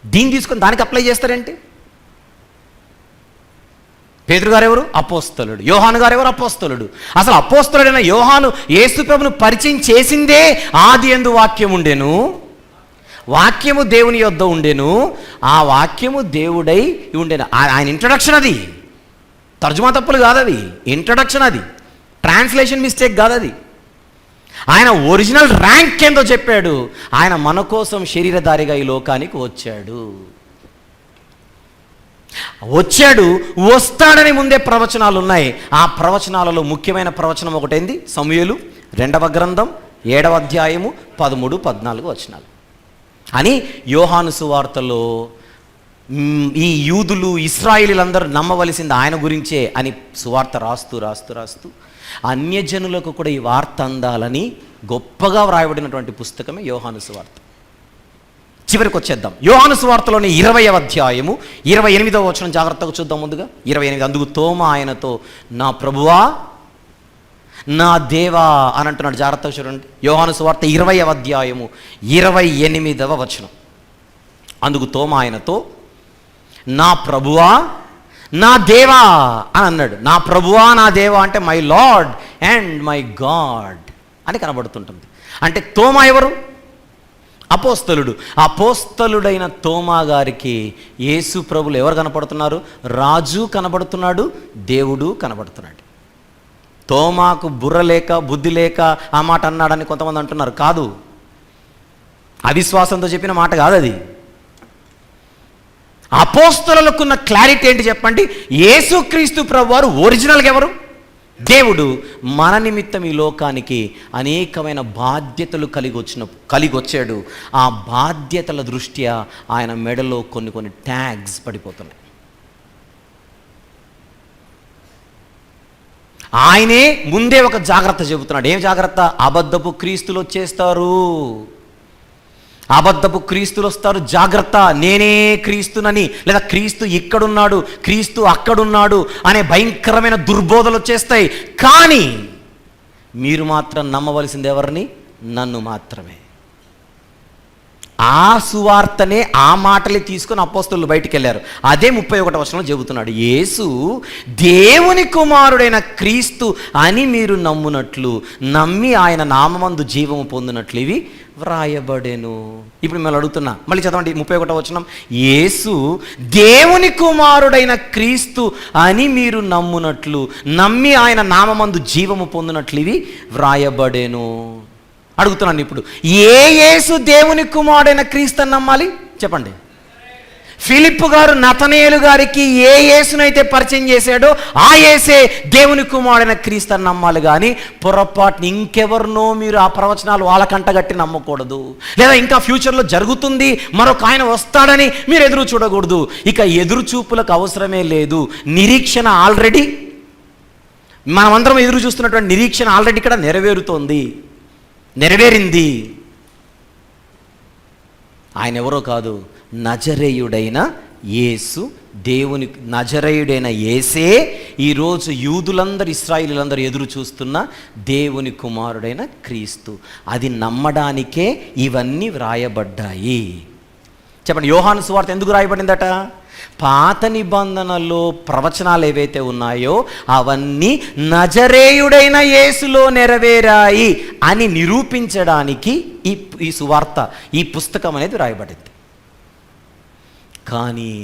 దీన్ని తీసుకొని దానికి అప్లై చేస్తారేంటి? పేతురు గారు ఎవరు? అపోస్తలుడు. యోహాను గారు ఎవరు? అపోస్తలుడు. అసలు అపోస్తలుడైన యోహాను యేసు ప్రభువును పరిచయం చేసిందే ఆది యందు వాక్యం ఉండెను, వాక్యము దేవుని యొద్ద ఉండెను, ఆ వాక్యము దేవుడై ఉండెను. ఆయన ఇంట్రడక్షన్ అది. తర్జుమా తప్పులు కాదు అది, ఇంట్రడక్షన్ అది, ట్రాన్స్లేషన్ మిస్టేక్ కాదు అది. ఆయన ఒరిజినల్ ర్యాంక్ ఏందో చెప్పాడు. ఆయన మన కోసం శరీరధారిగా ఈ లోకానికి వస్తాడని ముందే ప్రవచనాలు ఉన్నాయి. ఆ ప్రవచనాలలో ముఖ్యమైన ప్రవచనం ఒకటైంది సమూయేలు 2వ గ్రంథం 7వ అధ్యాయము 13-14 వచనాలు అని. యోహాను సువార్తలో ఈ యూదులు, ఇశ్రాయేలీలందరూ నమ్మవలసింది ఆయన గురించే అని సువార్త రాస్తూ అన్యజనులకు కూడా ఈ వార్త అందాలని గొప్పగా వ్రాయబడినటువంటి పుస్తకమే యోహాను సువార్త. చివరికి వచ్చేద్దాం. యోహాను సువార్తలోని 20వ అధ్యాయము 28వ వచనం జాగ్రత్తగా చూద్దాం. ముందుగా 28. అందుకు తోమా ఆయనతో, నా ప్రభువా, నా దేవా అని అంటున్నాడు. జాగ్రత్తగా చూడండి. యోహాను సువార్త 20వ అధ్యాయము 28వ వచనం. అందుకు తోమా ఆయనతో, నా ప్రభువా, నా దేవా అని అన్నాడు. నా ప్రభువా, నా దేవా అంటే my lord and my God అని కనబడుతుంటుంది. అంటే తోమా ఎవరు? అపోస్తలుడు. అపోస్తలుడైన తోమా గారికి యేసు ప్రభులు ఎవరు కనపడుతున్నారు? రాజు కనబడుతున్నాడు, దేవుడు కనబడుతున్నాడు. తోమాకు బుర్ర లేక, బుద్ధి లేక ఆ మాట అన్నాడని కొంతమంది అంటున్నారు. కాదు, అవిశ్వాసంతో చెప్పిన మాట కాదు అది. అపోస్తలులకున్న క్లారిటీ ఏంటి చెప్పండి? యేసుక్రీస్తు ప్రభు వారు ఒరిజినల్గా ఎవరు? దేవుడు. మన నిమిత్తం ఈ లోకానికి అనేకమైన బాధ్యతలు కలిగి వచ్చాడు. ఆ బాధ్యతల దృష్ట్యా ఆయన మెడలో కొన్ని ట్యాగ్స్ పడిపోతున్నాయి. ఆయనే ముందే ఒక జాగ్రత్త చెబుతున్నాడు. ఏం జాగ్రత్త? అబద్ధపు క్రీస్తులు వచ్చేస్తారు, అబద్ధపు క్రీస్తులు వస్తారు, జాగ్రత్త, నేనే క్రీస్తునని, లేదా క్రీస్తు ఇక్కడున్నాడు, క్రీస్తు అక్కడున్నాడు అనే భయంకరమైన దుర్బోధలు వచ్చేస్తాయి. కానీ మీరు మాత్రం నమ్మవలసింది ఎవరిని? నన్ను మాత్రమే. ఆ సువార్తనే, ఆ మాటలే తీసుకొని అపోస్తలులు బయటికి వెళ్ళారు. అదే 31వ వచనంలో చెబుతున్నాడు. యేసు దేవుని కుమారుడైన క్రీస్తు అని మీరు నమ్మి ఆయన నామమందు జీవము పొందినట్లు ఇవి వ్రాయబడెను. ఇప్పుడు మిమ్మల్ని అడుగుతున్నా, మళ్ళీ చదవండి 31వ వచనం. యేసు దేవుని కుమారుడైన క్రీస్తు అని మీరు నమ్మి ఆయన నామమందు జీవము పొందినట్లు ఇవి వ్రాయబడెను. అడుగుతున్నాను ఇప్పుడు, ఏ యేసు దేవుని కుమారుడైన క్రీస్తు అని నమ్మాలి? చెప్పండి. ఫిలిప్పు గారు నతనయేలు గారికి ఏ యేసునైతే పరిచయం చేశాడో ఆ యేసే దేవుని కుమారుడైన క్రీస్తు అని నమ్మాలి కానీ పొరపాటుని ఇంకెవరినో మీరు ఆ ప్రవచనాలు వాళ్ళకంటగట్టి నమ్మకూడదు. లేదా ఇంకా ఫ్యూచర్లో జరుగుతుంది, మరొక ఆయన వస్తాడని మీరు ఎదురు చూడకూడదు. ఇక ఎదురు చూపులకు అవసరమే లేదు. నిరీక్షణ ఆల్రెడీ, మనమందరం ఎదురు చూస్తున్నటువంటి నిరీక్షణ ఆల్రెడీ ఇక్కడ నెరవేరింది. ఆయన ఎవరో కాదు, నజరేయుడైన యేసు, దేవుని నజరేయుడైన యేసే ఈరోజు యూదులందరూ, ఇశ్రాయేలీలందరూ ఎదురు చూస్తున్న దేవుని కుమారుడైన క్రీస్తు. అది నమ్మడానికే ఇవన్నీ వ్రాయబడ్డాయి. చెప్పండి, యోహాను సువార్త ఎందుకు రాయబడిందట? పాత నిబంధనలో ప్రవచనాలు ఏవైతే ఉన్నాయో అవన్నీ నజరేయుడైన యేసులో నెరవేరాయి అని నిరూపించడానికి ఈ సువార్త, ఈ పుస్తకం అనేది రాయబడింది. కానీ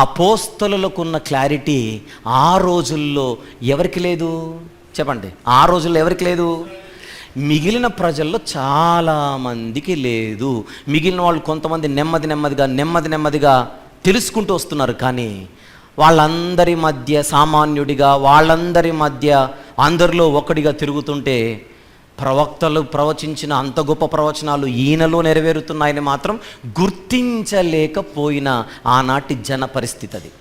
అపోస్తలులకు ఉన్న క్లారిటీ ఆ రోజుల్లో ఎవరికి లేదు? చెప్పండి, ఆ రోజుల్లో ఎవరికి లేదు? మిగిలిన ప్రజల్లో చాలామందికి లేదు. మిగిలిన వాళ్ళు కొంతమంది నెమ్మదిగా తెలుసుకుంటూ వస్తున్నారు. కానీ వాళ్ళందరి మధ్య సామాన్యుడిగా, వాళ్ళందరి మధ్య అందరిలో ఒకడిగా తిరుగుతుంటే ప్రవక్తలు ప్రవచించిన అంత గొప్ప ప్రవచనాలు ఈయనలో నెరవేరుతున్నాయని మాత్రం గుర్తించలేకపోయిన ఆనాటి జన పరిస్థితి అది.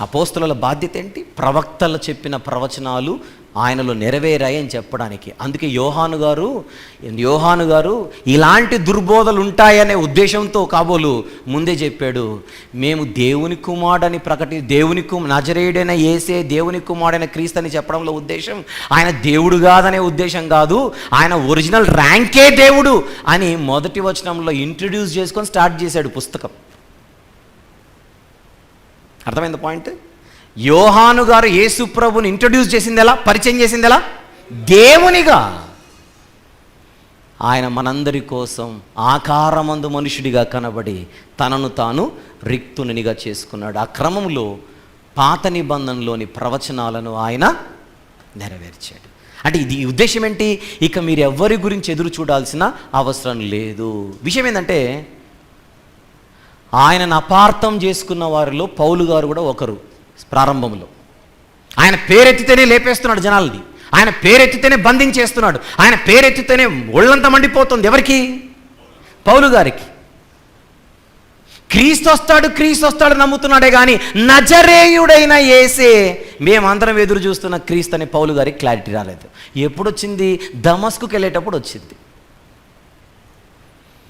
అపోస్తలుల బాధ్యత ఏంటి? ప్రవక్తలు చెప్పిన ప్రవచనాలు ఆయనలో నెరవేరాయి అని చెప్పడానికి. అందుకే యోహాను గారు ఇలాంటి దుర్బోధలు ఉంటాయనే ఉద్దేశంతో కాబోలు ముందే చెప్పాడు, మేము దేవుని కుమారుడని నజరేయుడైన యేసే దేవుని కుమారుడైన క్రీస్తు అని చెప్పడంలో ఉద్దేశం ఆయన దేవుడు కాదనే ఉద్దేశం కాదు, ఆయన ఒరిజినల్ ర్యాంకే దేవుడు అని మొదటి వచనంలో ఇంట్రడ్యూస్ చేసుకొని స్టార్ట్ చేశాడు పుస్తకం. అర్థమైంది పాయింట్? యోహాను గారు యేసు ప్రభుని ఇంట్రడ్యూస్ చేసింది ఎలా, పరిచయం చేసింది ఎలా? దేవునిగా. ఆయన మనందరి కోసం ఆకారమందు మనుషుడిగా కనబడి తనను తాను రిక్తునిగా చేసుకున్నాడు. ఆ క్రమంలో పాత నిబంధనలోని ప్రవచనాలను ఆయన నెరవేర్చాడు. అంటే ఇది ఉద్దేశం ఏంటి? ఇక మీరు ఎవరి గురించి ఎదురు చూడాల్సిన అవసరం లేదు. విషయం ఏంటంటే, ఆయనను అపార్థం చేసుకున్న వారిలో పౌలు గారు కూడా ఒకరు. ప్రారంభంలో ఆయన పేరెత్తితేనే లేపేస్తున్నాడు జనాల్ని, ఆయన పేరెత్తితేనే బంధించేస్తున్నాడు, ఆయన పేరెత్తితేనే ఒళ్ళంతా మండిపోతుంది. ఎవరికి? పౌలు గారికి. క్రీస్తు వస్తాడు నమ్ముతున్నాడే కానీ నజరేయుడైన యేసే మేమందరం ఎదురు చూస్తున్న క్రీస్తు అని పౌలు గారికి క్లారిటీ రాలేదు. ఎప్పుడు వచ్చింది? దమస్కుకి వెళ్ళేటప్పుడు వచ్చింది.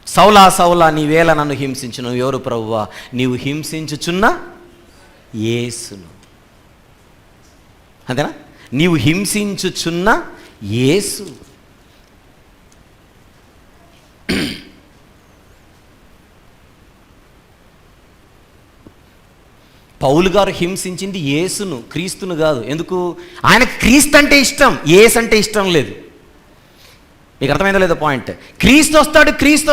సౌలా నీవేళ నన్ను హింసించును, ఎవరు ప్రభువా? నీవు హింసించుచున్న యేసును. అంతేనా? నీవు హింసించుచున్న యేసు. పౌలు గారు హింసించింది యేసును, క్రీస్తును కాదు. ఎందుకు? ఆయనకు క్రీస్తు అంటే ఇష్టం, యేసు అంటే ఇష్టం లేదు. మీకు అర్థమైందో లేదో పాయింట్? క్రీస్తు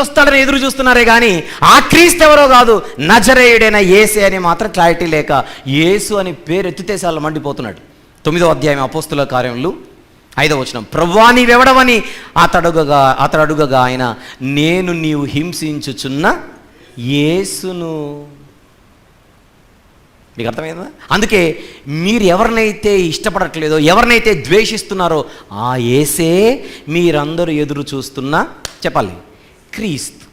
వస్తాడని ఎదురు చూస్తున్నారే కానీ ఆ క్రీస్తు ఎవరో కాదు, నజరేయుడైన యేసే అని మాత్రం క్లారిటీ లేక యేసు అని పేరు ఎత్తితే చాలా మండిపోతున్నాడు. 9వ అధ్యాయం అపోస్తుల కార్యములు 5వ వచనం, ప్రభువా నీవెవడవని అతడడుగగా ఆయన, నేను నీవు హింసించుచున్న యేసును. మీకు అర్థమైందా? అందుకే మీరు ఎవరినైతే ఇష్టపడట్లేదో, ఎవరినైతే ద్వేషిస్తున్నారో ఆ యేసే మీరందరూ ఎదురు చూస్తున్న, చెప్పాలి, క్రీస్తు.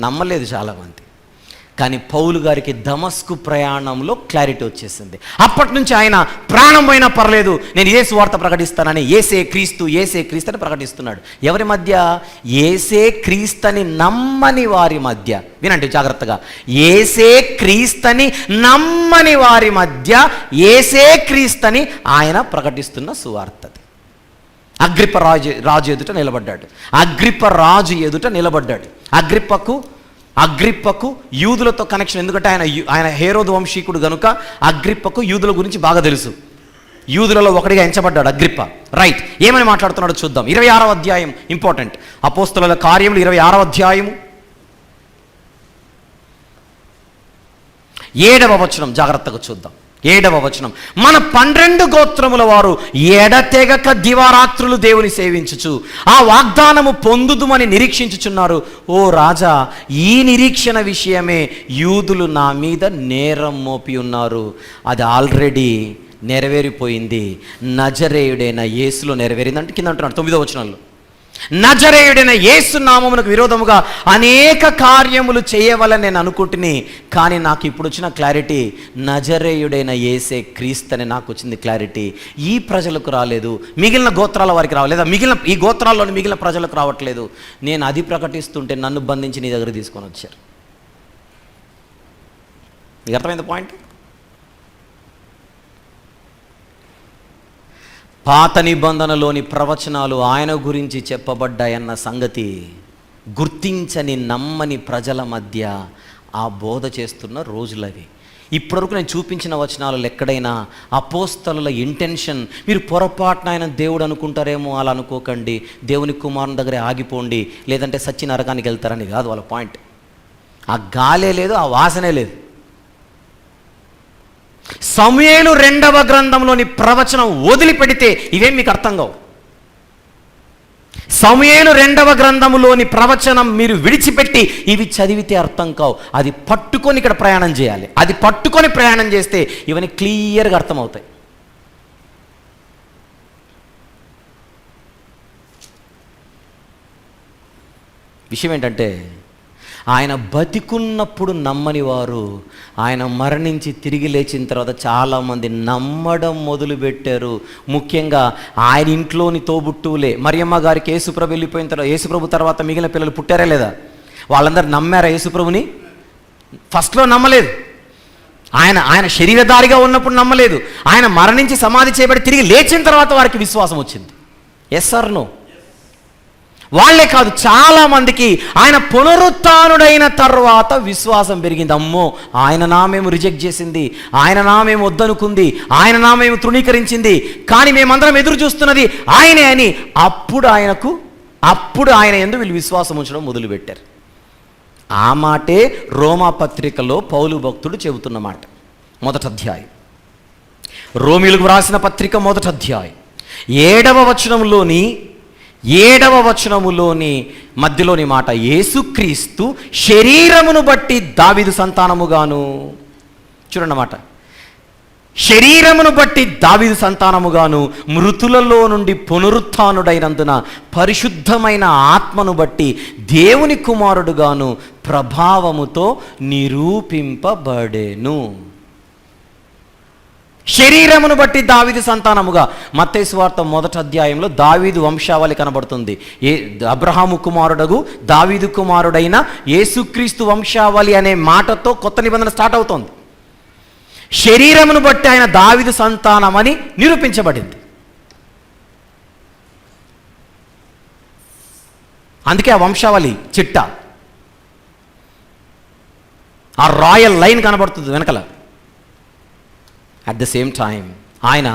నమ్మలేదు చాలామంది. కానీ పౌలు గారికి దమస్కు ప్రయాణంలో క్లారిటీ వచ్చేసింది. అప్పటి నుంచి ఆయన ప్రాణం పోయినా పర్లేదు, నేను యేసు వార్త ప్రకటిస్తానని యేసే క్రీస్తు అని ప్రకటిస్తున్నాడు. ఎవరి మధ్య? యేసే క్రీస్తుని నమ్మని వారి మధ్య. వినండి జాగ్రత్తగా, యేసే క్రీస్తుని నమ్మని వారి మధ్య యేసే క్రీస్తుని ఆయన ప్రకటిస్తున్న సువార్తది. అగ్రిప్ప రాజు ఎదుట నిలబడ్డాడు. అగ్రిప్పకు యూదులతో కనెక్షన్. ఎందుకంటే ఆయన హేరోదు వంశీకుడు కనుక అగ్రిప్పకు యూదుల గురించి బాగా తెలుసు. యూదులలో ఒకటిగా ఎంచబడ్డాడు అగ్రిప్ప. రైట్, ఏమని మాట్లాడుతున్నాడో చూద్దాం. 26వ అధ్యాయం ఇంపార్టెంట్. అపోస్తలుల కార్యములు 26వ అధ్యాయము 7వ వచనం జాగ్రత్తగా చూద్దాం. 7వ వచనం, మన 12 గోత్రముల వారు ఎడతెగక దివారాత్రులు దేవుని సేవించుచు ఆ వాగ్దానము పొందుదుమని నిరీక్షించుచున్నారు. ఓ రాజా, ఈ నిరీక్షణ విషయమే యూదులు నా మీద నేరం మోపి ఉన్నారు. అది ఆల్రెడీ నెరవేరిపోయింది, నజరేయుడైన యేసులో నెరవేరింది అంటే కింద అంటున్నాడు 9వ వచనంలో. నజరేయుడైన యేసు నామమునకు విరోధముగా అనేక కార్యములు చేయవలని నేను అనుకుంటుని, కానీ నాకు ఇప్పుడు వచ్చిన క్లారిటీ నజరేయుడైన యేసే క్రీస్తు అని నాకు వచ్చింది క్లారిటీ. ఈ ప్రజలకు రాలేదు, మిగిలిన గోత్రాల వారికి రావలేదు, మిగిలిన ఈ గోత్రాల్లోని మిగిలిన ప్రజలకు రావట్లేదు. నేను అది ప్రకటిస్తుంటే నన్ను బంధించి నీ దగ్గర తీసుకొని వచ్చారు. మీకు అర్థమైంది పాయింట్? పాత నిబంధనలోని ప్రవచనాలు ఆయన గురించి చెప్పబడ్డాయన్న సంగతి గుర్తించని నమ్మని ప్రజల మధ్య ఆ బోధ చేస్తున్న రోజులవి. ఇప్పటివరకు నేను చూపించిన వచనాలలో ఎక్కడైనా అపోస్తలుల ఇంటెన్షన్, మీరు పొరపాటున ఆయన దేవుడు అనుకుంటారేమో, అలా అనుకోకండి, దేవుని కుమారుని దగ్గరే ఆగిపోండి, లేదంటే సచ్చి నరకానికి వెళ్తారని కాదు వాళ్ళ పాయింట్. ఆ గాలే లేదు, ఆ వాసనే లేదు. సమూయేలు 2వ గ్రంథంలోని ప్రవచనం వదిలిపెడితే ఇవేం మీకు అర్థం కావు. సమూయేలు 2వ గ్రంథంలోని ప్రవచనం మీరు విడిచిపెట్టి ఇవి చదివితే అర్థం కావు. అది పట్టుకొని ఇక్కడ ప్రయాణం చేయాలి. అది పట్టుకొని ప్రయాణం చేస్తే ఇవన్నీ క్లియర్గా అర్థమవుతాయి. విషయం ఏంటంటే, ఆయన బతికున్నప్పుడు నమ్మని వారు ఆయన మరణించి తిరిగి లేచిన తర్వాత చాలామంది నమ్మడం మొదలుపెట్టారు. ముఖ్యంగా ఆయన ఇంట్లోని తోబుట్టువులే. మరియమ్మ గారికి యేసుప్రభు వెళ్ళిపోయిన తర్వాత, యేసుప్రభు తర్వాత మిగిలిన పిల్లలు పుట్టారా లేదా? వాళ్ళందరూ నమ్మారా యేసుప్రభుని? ఫస్ట్లో నమ్మలేదు. ఆయన శరీరధారిగా ఉన్నప్పుడు నమ్మలేదు. ఆయన మరణించి సమాధి చేయబడి తిరిగి లేచిన తర్వాత వారికి విశ్వాసం వచ్చింది. Yes or no? వాళ్ళే కాదు, చాలామందికి ఆయన పునరుత్థానుడైన తర్వాత విశ్వాసం పెరిగింది. అమ్మో, ఆయన నామేమో రిజెక్ట్ చేసింది, ఆయన నామేమో వద్దనుకుంది, ఆయన నామేమో తృణీకరించింది, కానీ మేమందరం ఎదురు చూస్తున్నది ఆయనే అని అప్పుడు ఆయన యందు వీళ్ళు విశ్వాసం ఉంచడం మొదలుపెట్టారు. ఆ మాటే రోమా పత్రికలో పౌలు భక్తుడు చెబుతున్న మాట. 1వ అధ్యాయం, రోమీయులకు వ్రాసిన పత్రిక 1వ అధ్యాయం 7వ వచనములోని మధ్యలోని మాట, యేసుక్రీస్తు శరీరమును బట్టి దావీదు సంతానముగాను. చూడండి మాట, శరీరమును బట్టి దావీదు సంతానముగాను, మృతులలో నుండి పునరుత్థానుడైనందున పరిశుద్ధమైన ఆత్మను బట్టి దేవుని కుమారుడుగాను ప్రభావముతో నిరూపింపబడెను. శరీరమును బట్టి దావీదు సంతానముగా. మత్తయి సువార్త 1వ అధ్యాయంలో దావీదు వంశావళి కనబడుతుంది. అబ్రహాము కుమారుడగు దావీదు కుమారుడైన యేసుక్రీస్తు వంశావళి అనే మాటతో కొత్త నిబంధన స్టార్ట్ అవుతోంది. శరీరమును బట్టి ఆయన దావీదు సంతానమని నిరూపించబడింది. అందుకే ఆ వంశావళి చిట్ట, ఆ రాయల్ లైన్ కనబడుతుంది వెనకల. అట్ ద సేమ్ టైం ఆయన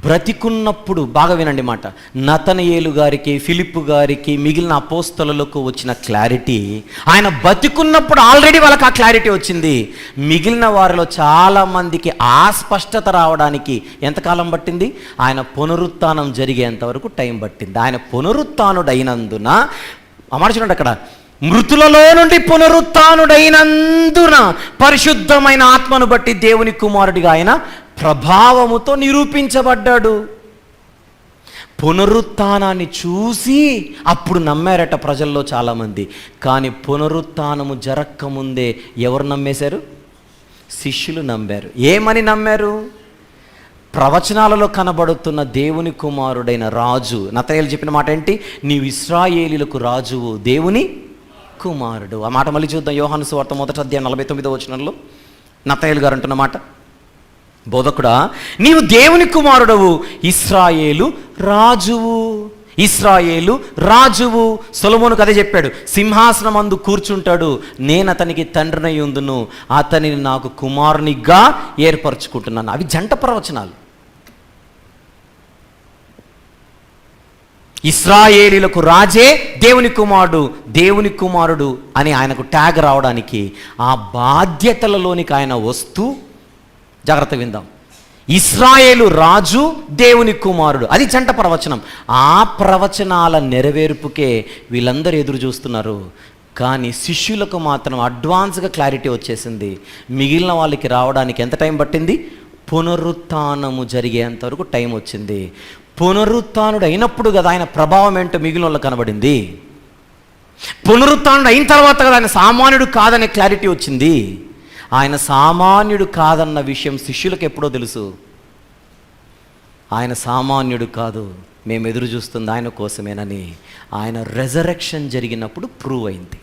బ్రతికున్నప్పుడు, బాగా వినండి మాట, నతనయేలు గారికి, ఫిలిప్పు గారికి, మిగిలిన అపోస్తలులకు వచ్చిన క్లారిటీ, ఆయన బతికున్నప్పుడు ఆల్రెడీ వాళ్ళకి ఆ క్లారిటీ వచ్చింది. మిగిలిన వారిలో చాలామందికి ఆ స్పష్టత రావడానికి ఎంతకాలం పట్టింది? ఆయన పునరుత్థానం జరిగేంత వరకు టైం పట్టింది. ఆయన పునరుత్థానుడైనందున, అమాట చూడండి అక్కడ, మృతులలో నుండి పునరుత్థానుడైనందున పరిశుద్ధమైన ఆత్మను బట్టి దేవుని కుమారుడిగా ఆయన ప్రభావముతో నిరూపించబడ్డాడు. పునరుత్థానాన్ని చూసి అప్పుడు నమ్మారట ప్రజల్లో చాలామంది. కానీ పునరుత్థానము జరక్కముందే ఎవరు నమ్మేశారు? శిష్యులు నమ్మారు. ఏమని నమ్మారు? ప్రవచనాలలో కనబడుతున్న దేవుని కుమారుడైన రాజు. నతనయేలు చెప్పిన మాట ఏంటి? నీవు ఇశ్రాయేలీలకు రాజువు, దేవుని కుమారుడు. ఆ మాట మళ్ళీ చూద్దాం. యోహాను సువార్త 1వ అధ్యాయం 49వ వచనంలో నతనయేలు గారు అంటున్న మాట, బోధకుడా, నీవు దేవుని కుమారుడవు, ఇశ్రాయేలు రాజువు. ఇశ్రాయేలు రాజువు. సొలొమోనుకు అదే చెప్పాడు, సింహాసనం అందు కూర్చుంటాడు, నేను అతనికి తండ్రినై ఉందును, అతనిని నాకు కుమారునిగా ఏర్పరచుకుంటున్నాను. అవి జంట ప్రవచనాలు. ఇశ్రాయేలీలకు రాజే దేవుని కుమారుడు, దేవుని కుమారుడు అని ఆయనకు ట్యాగ్ రావడానికి, ఆ బాధ్యతలలోనికి ఆయన వస్తూ జాగ్రత్త విందాం. ఇశ్రాయేలు రాజు దేవుని కుమారుడు, అది జంట ప్రవచనం. ఆ ప్రవచనాల నెరవేర్పుకే వీళ్ళందరూ ఎదురు చూస్తున్నారు. కానీ శిష్యులకు మాత్రం అడ్వాన్స్గా క్లారిటీ వచ్చేసింది. మిగిలిన వాళ్ళకి రావడానికి ఎంత టైం పట్టింది? పునరుత్థానము జరిగేంత వరకు టైం వచ్చింది. పునరుత్థానుడు అయినప్పుడు కదా ఆయన ప్రభావం ఏంటో మిగిలిన వాళ్ళకి కనబడింది. పునరుత్థానుడు అయిన తర్వాత కదా ఆయన సామాన్యుడు కాదనే క్లారిటీ వచ్చింది. ఆయన సామాన్యుడు కాదన్న విషయం శిష్యులకు ఎప్పుడో తెలుసు. ఆయన సామాన్యుడు కాదు, మేము ఎదురు చూస్తుంది ఆయన కోసమేనని ఆయన రెజరెక్షన్ జరిగినప్పుడు ప్రూవ్ అయింది.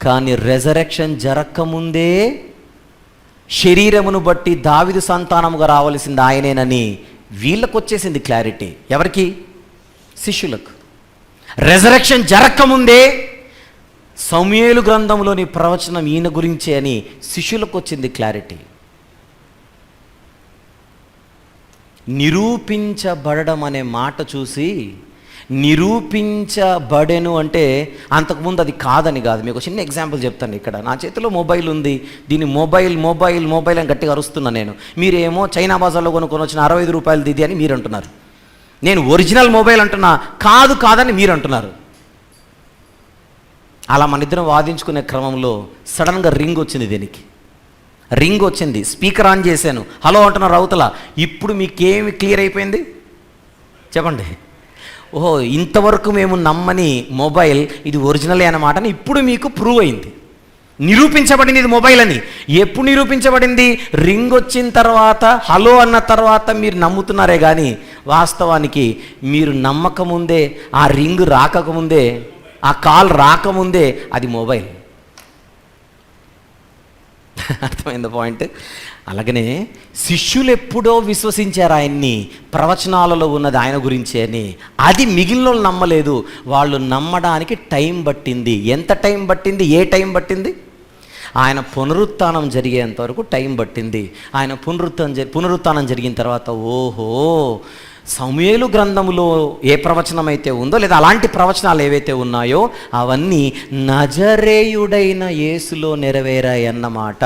కానీ రెజరెక్షన్ జరగకముందే శరీరమును బట్టి దావీదు సంతానముగా రావలసింది ఆయనేనని వీళ్ళకు వచ్చేసింది క్లారిటీ. ఎవరికి? శిష్యులకు. రెజరెక్షన్ జరగకముందే సమూయేలు గ్రంథంలోని ప్రవచనం ఈయన గురించే అని శిష్యులకు వచ్చింది క్లారిటీ. నిరూపించబడడం అనే మాట చూసి, నిరూపించబడెను అంటే అంతకుముందు అది కాదని కాదు. మీకు చిన్న ఎగ్జాంపుల్ చెప్తాను. ఇక్కడ నా చేతిలో మొబైల్ ఉంది, దీన్ని మొబైల్ మొబైల్ మొబైల్ అని గట్టిగా అరుస్తున్నా నేను. మీరేమో చైనా బజార్లో కొనుక్కొని వచ్చిన 65 రూపాయలు దిది అని మీరు అంటున్నారు. నేను ఒరిజినల్ మొబైల్ అంటున్నా, కాదు కాదని మీరు అంటున్నారు. అలా మన ఇద్దరం వాదించుకునే క్రమంలో సడన్గా రింగ్ వచ్చింది. దీనికి రింగ్ వచ్చింది, స్పీకర్ ఆన్ చేశాను, హలో అంటున్నారు అవతల. ఇప్పుడు మీకేమి క్లియర్ అయిపోయింది చెప్పండి? ఓహో, ఇంతవరకు మేము నమ్మని మొబైల్ ఇది ఒరిజినలే అన్నమాట అని ఇప్పుడు మీకు ప్రూవ్ అయింది. నిరూపించబడింది ఇది మొబైల్ అని. ఎప్పుడు నిరూపించబడింది? రింగ్ వచ్చిన తర్వాత, హలో అన్న తర్వాత మీరు నమ్ముతున్నారే కానీ వాస్తవానికి మీరు నమ్మకముందే, ఆ రింగ్ రాకముందే, ఆ కాల్ రాకముందే అది మొబైల్. అర్థమైంది పాయింట్? అలాగనే శిష్యులు ఎప్పుడో విశ్వసించారు ఆయన్ని, ప్రవచనాలలో ఉన్నది ఆయన గురించే అని. అది మిగిలిన వాళ్ళు నమ్మలేదు. వాళ్ళు నమ్మడానికి టైం పట్టింది. ఎంత టైం పట్టింది? ఏ టైం పట్టింది? ఆయన పునరుత్థానం జరిగేంత వరకు టైం పట్టింది. ఆయన పునరుత్థానం జరిగిన తర్వాత ఓహో, సమూయేలు గ్రంథములో ఏ ప్రవచనం అయితే ఉందో, లేదా అలాంటి ప్రవచనాలు ఏవైతే ఉన్నాయో అవన్నీ నజరేయుడైన యేసులో నెరవేరాయి అన్నమాట.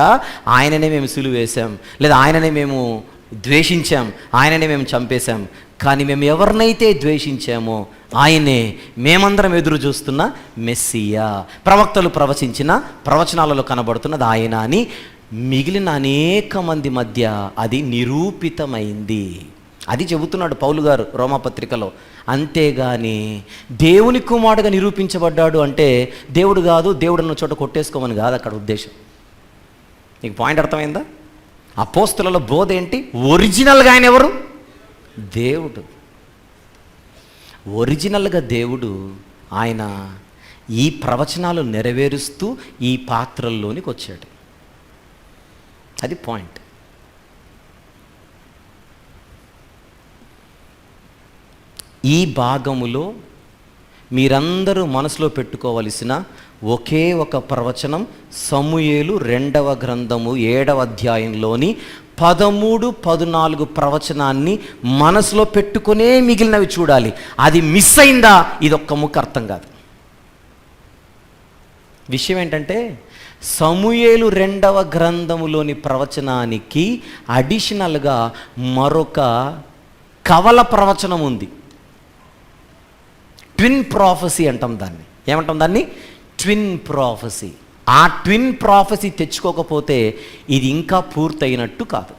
ఆయననే మేము సిలువ వేశాం, లేదా ఆయననే మేము ద్వేషించాం, ఆయననే మేము చంపేశాం. కానీ మేము ఎవరినైతే ద్వేషించామో ఆయనే మేమందరం ఎదురు చూస్తున్న మెస్సియా, ప్రవక్తలు ప్రవచించిన ప్రవచనాలలో కనబడుతున్నది ఆయన అని మిగిలిన అనేక మంది మధ్య అది నిరూపితమైంది. అది చెబుతున్నాడు పౌలు గారు రోమాపత్రికలో. అంతేగాని దేవుని కుమారుడుగా నిరూపించబడ్డాడు అంటే దేవుడు కాదు, దేవుడు అన్న చోట కొట్టేసుకోమని కాదు అక్కడ ఉద్దేశం. నీకు పాయింట్ అర్థమైందా? అపోస్తుల బోధ ఏంటి? ఒరిజినల్గా ఆయన ఎవరు? దేవుడు. ఒరిజినల్గా దేవుడు. ఆయన ఈ ప్రవచనాలు నెరవేరుస్తూ ఈ పాత్రల్లోనికి వచ్చాడు. అది పాయింట్. ఈ భాగములో మీరందరూ మనసులో పెట్టుకోవలసిన ఒకే ఒక ప్రవచనం సమూయేలు 2వ గ్రంథము 7వ అధ్యాయంలోని 13, 14 ప్రవచనాన్ని మనసులో పెట్టుకునే మిగిలినవి చూడాలి. అది మిస్ అయిందా ఇదొక్క ముక్క అర్థం కాదు. విషయం ఏంటంటే సమూయేలు 2వ గ్రంథములోని ప్రవచనానికి అడిషనల్గా మరొక కవల ప్రవచనం ఉంది. ట్విన్ ప్రాఫెసీ అంటాం దాన్ని. ఏమంటాం దాన్ని? Twin prophecy. ఆ ట్విన్ ప్రాఫెసీ తెచ్చుకోకపోతే ఇది ఇంకా పూర్తయినట్టు కాదు.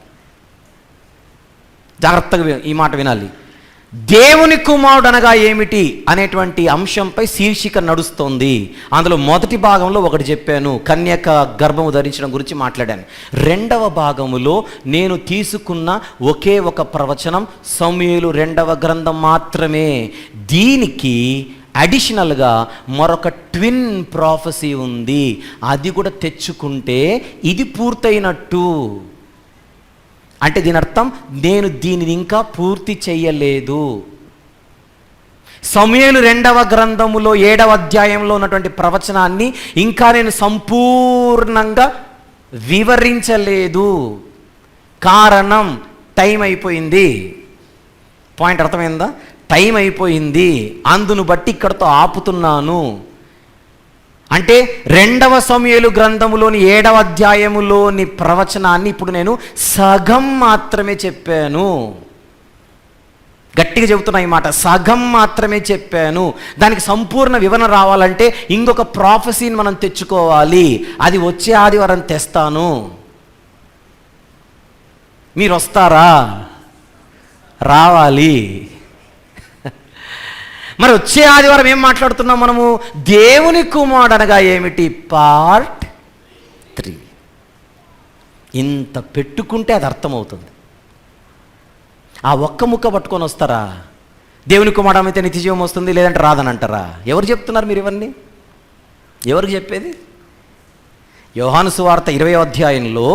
జాగ్రత్తగా ఈ మాట వినాలి. దేవుని కుమారుడు అనగా ఏమిటి అనేటువంటి అంశంపై శీర్షిక నడుస్తోంది. అందులో మొదటి భాగంలో ఒకటి చెప్పాను, కన్యక గర్భము ధరించడం గురించి మాట్లాడాను. 2వ భాగములో నేను తీసుకున్న ఒకే ఒక ప్రవచనం సమూయేలు 2వ గ్రంథం మాత్రమే. దీనికి అడిషనల్గా మరొక ట్విన్ ప్రాఫెసీ ఉంది. అది కూడా తెచ్చుకుంటే ఇది పూర్తయినట్టు. అంటే దీని అర్థం నేను దీనిని ఇంకా పూర్తి చేయలేదు. సమూయేలు 2వ గ్రంథములో 7వ అధ్యాయంలో ఉన్నటువంటి ప్రవచనాన్ని ఇంకా నేను సంపూర్ణంగా వివరించలేదు. కారణం టైం అయిపోయింది. పాయింట్ అర్థమైందా? టైం అయిపోయింది. అందును బట్టి ఇక్కడతో ఆపుతున్నాను. అంటే 2 సమూయేలు గ్రంథములోని 7వ అధ్యాయములోని ప్రవచనాన్ని ఇప్పుడు నేను సగం మాత్రమే చెప్పాను. గట్టిగా చెబుతున్నా ఈ మాట, సగం మాత్రమే చెప్పాను. దానికి సంపూర్ణ వివరణ రావాలంటే ఇంకొక ప్రాఫెసీని మనం తెచ్చుకోవాలి. అది వచ్చే ఆదివారం తెస్తాను. మీరు వస్తారా? రావాలి. మరి వచ్చే ఆదివారం ఏం మాట్లాడుతున్నాం మనము? దేవుని కుమారుడు అనగా ఏమిటి, పార్ట్ 3. ఇంత పెట్టుకుంటే అది అర్థమవుతుంది. ఆ ఒక్క ముక్క పట్టుకొని వస్తారా? దేవుని కుమారుడు అయితే నిత్యజీవం వస్తుంది, లేదంటే రాదని అంటారా? ఎవరు చెప్తున్నారు మీరు ఇవన్నీ? ఎవరికి చెప్పేది? యోహాను సువార్త 20వ అధ్యాయంలో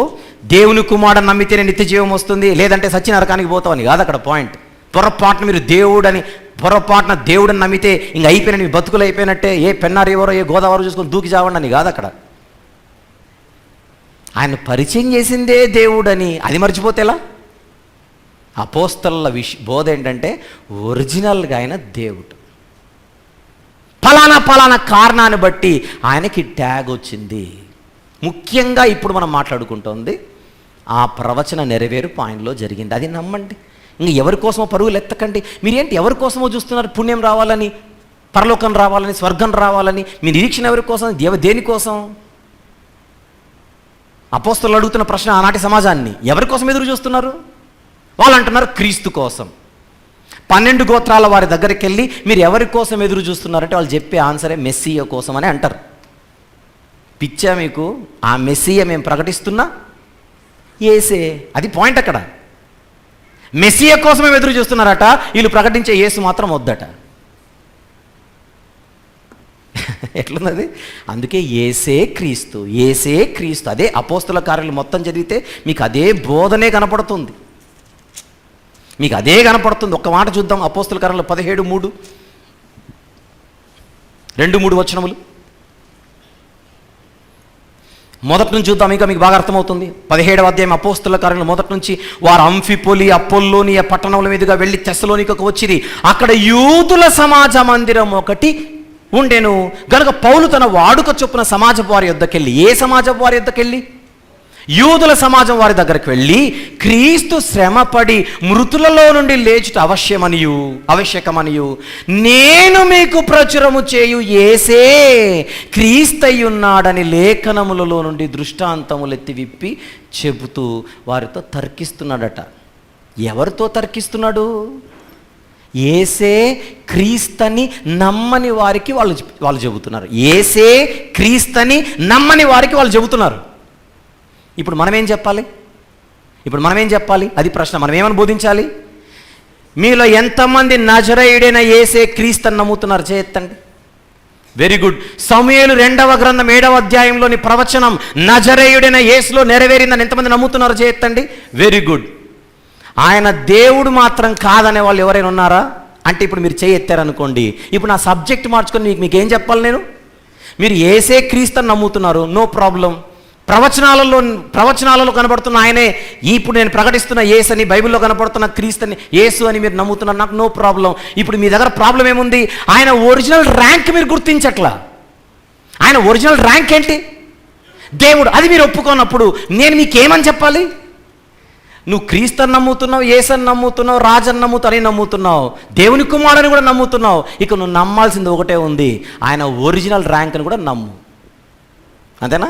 దేవుని కుమారుడు నమ్మితేనే నిత్యజీవం వస్తుంది, లేదంటే సచ్చి నరకానికి పోతామని కాదు అక్కడ పాయింట్. పొరపాటున దేవుడని నమ్మితే ఇంక అయిపోయిన మీ బతుకులు అయిపోయినట్టే, ఏ పెన్నారు ఎవరో ఏ గోదావరి చూసుకొని దూకి చావండి అని కాదు అక్కడ. ఆయన పరిచయం చేసిందే దేవుడని అది మర్చిపోతే ఎలా? అపోస్తలుల బోధ ఏంటంటే ఒరిజినల్గా ఆయన దేవుడు, పలానా కారణాన్ని బట్టి ఆయనకి ట్యాగ్ వచ్చింది. ముఖ్యంగా ఇప్పుడు మనం మాట్లాడుకుంటోంది ఆ ప్రవచన నెరవేరు పాయింట్లో జరిగింది. అది నమ్మండి. ఇంక ఎవరి కోసమో పరుగులు ఎత్తకండి. మీరేంటి ఎవరి కోసమో చూస్తున్నారు? పుణ్యం రావాలని, పరలోకం రావాలని, స్వర్గం రావాలని. మీ నిరీక్షణ ఎవరి కోసం? దేనికోసం? అపోస్తలులు అడుగుతున్న ప్రశ్న ఆనాటి సమాజాన్ని, ఎవరి కోసం ఎదురు చూస్తున్నారు? వాళ్ళు అంటున్నారు క్రీస్తు కోసం. 12 గోత్రాల వారి దగ్గరికి వెళ్ళి మీరు ఎవరి కోసం ఎదురు చూస్తున్నారంటే వాళ్ళు చెప్పే ఆన్సరే మెస్సియ కోసం అని అంటారు. పిచ్చా మీకు? ఆ మెస్సియ మేము ప్రకటిస్తున్నా యేసే. అది పాయింట్ అక్కడ. మెస్సియ కోసమే ఎదురు చూస్తున్నారట, వీళ్ళు ప్రకటించే యేసు మాత్రం వద్దట. ఎట్లున్నది? అందుకే యేసే క్రీస్తు, యేసే క్రీస్తు. అదే అపోస్తల కార్యాలు మొత్తం చదివితే మీకు అదే బోధనే కనపడుతుంది, మీకు అదే కనపడుతుంది. ఒక్క మాట చూద్దాం. అపోస్తల కార్యాలు 17:3, 2-3 వచనములు మొదటి నుంచి చూద్దాం, ఇంకా మీకు బాగా అర్థమవుతుంది. 17వ అధ్యాయం అపోస్తల కార్యాలు మొదటి నుంచి. వారు అంఫిపొలి అపోల్లోనియ పట్టణముల మీదుగా వెళ్ళి తెస్సలోనికకు వచ్చిరి. అక్కడ యూదుల సమాజ మందిరం ఒకటి ఉండెను గనుక పౌలు తన వాడుక చొప్పున సమాజపు వారి యొద్దకెళ్ళి, ఏ సమాజపు వారి యొద్దకెళ్ళి? యూదుల సమాజం వారి దగ్గరికి వెళ్ళి, క్రీస్తు శ్రమపడి మృతులలో నుండి లేచుట ఆవశ్యకమనియు నేను మీకు ప్రచురము చేయు యేసే క్రీస్తయ్యున్నాడని లేఖనములలో నుండి దృష్టాంతములెత్తి విప్పి చెబుతూ వారితో తర్కిస్తున్నాడట. ఎవరితో తర్కిస్తున్నాడు? యేసే క్రీస్తని నమ్మని వారికి వాళ్ళు చెబుతున్నారు. యేసే క్రీస్తని నమ్మని వారికి వాళ్ళు చెబుతున్నారు. ఇప్పుడు మనమేం చెప్పాలి? అది ప్రశ్న. మనం ఏమని బోధించాలి? మీలో ఎంతమంది నజరేయుడైన యేసే క్రీస్తుని నమ్ముతున్నారు? చేయెత్తండి. Very good. సమూయేలు 2వ గ్రంథం 7వ అధ్యాయంలోని ప్రవచనం నజరేయుడైన యేసులో నెరవేరిందని ఎంతమంది నమ్ముతున్నారు? చేయెత్తండి. Very good. ఆయన దేవుడు మాత్రం కాదనే వాళ్ళు ఎవరైనా ఉన్నారా అంటే ఇప్పుడు మీరు చేయెత్తారనుకోండి. ఇప్పుడు నా సబ్జెక్ట్ మార్చుకొని మీకేం చెప్పాలి నేను? మీరు యేసే క్రీస్తుని నమ్ముతున్నారు, నో ప్రాబ్లం. ప్రవచనాలలో కనబడుతున్న ఆయనే ఇప్పుడు నేను ప్రకటిస్తున్న యేసు అని, బైబిల్లో కనబడుతున్న క్రీస్తుని యేసు అని మీరు నమ్ముతున్నారు, నాకు నో ప్రాబ్లం. ఇప్పుడు మీ దగ్గర ప్రాబ్లం ఏముంది? ఆయన ఒరిజినల్ ర్యాంక్ మీరు గుర్తించట్లా. ఆయన ఒరిజినల్ ర్యాంక్ ఏంటి? దేవుడు. అది మీరు ఒప్పుకోనప్పుడు నేను మీకేమని చెప్పాలి? నువ్వు క్రీస్తుని నమ్ముతున్నావు, యేసుని నమ్ముతున్నావు, రాజని నమ్ముతున్నావు, దేవుని కుమారుని కూడా నమ్ముతున్నావు. ఇక నువ్వు నమ్మాల్సింది ఒకటే ఉంది, ఆయన ఒరిజినల్ ర్యాంక్ని కూడా నమ్ము. అంతేనా?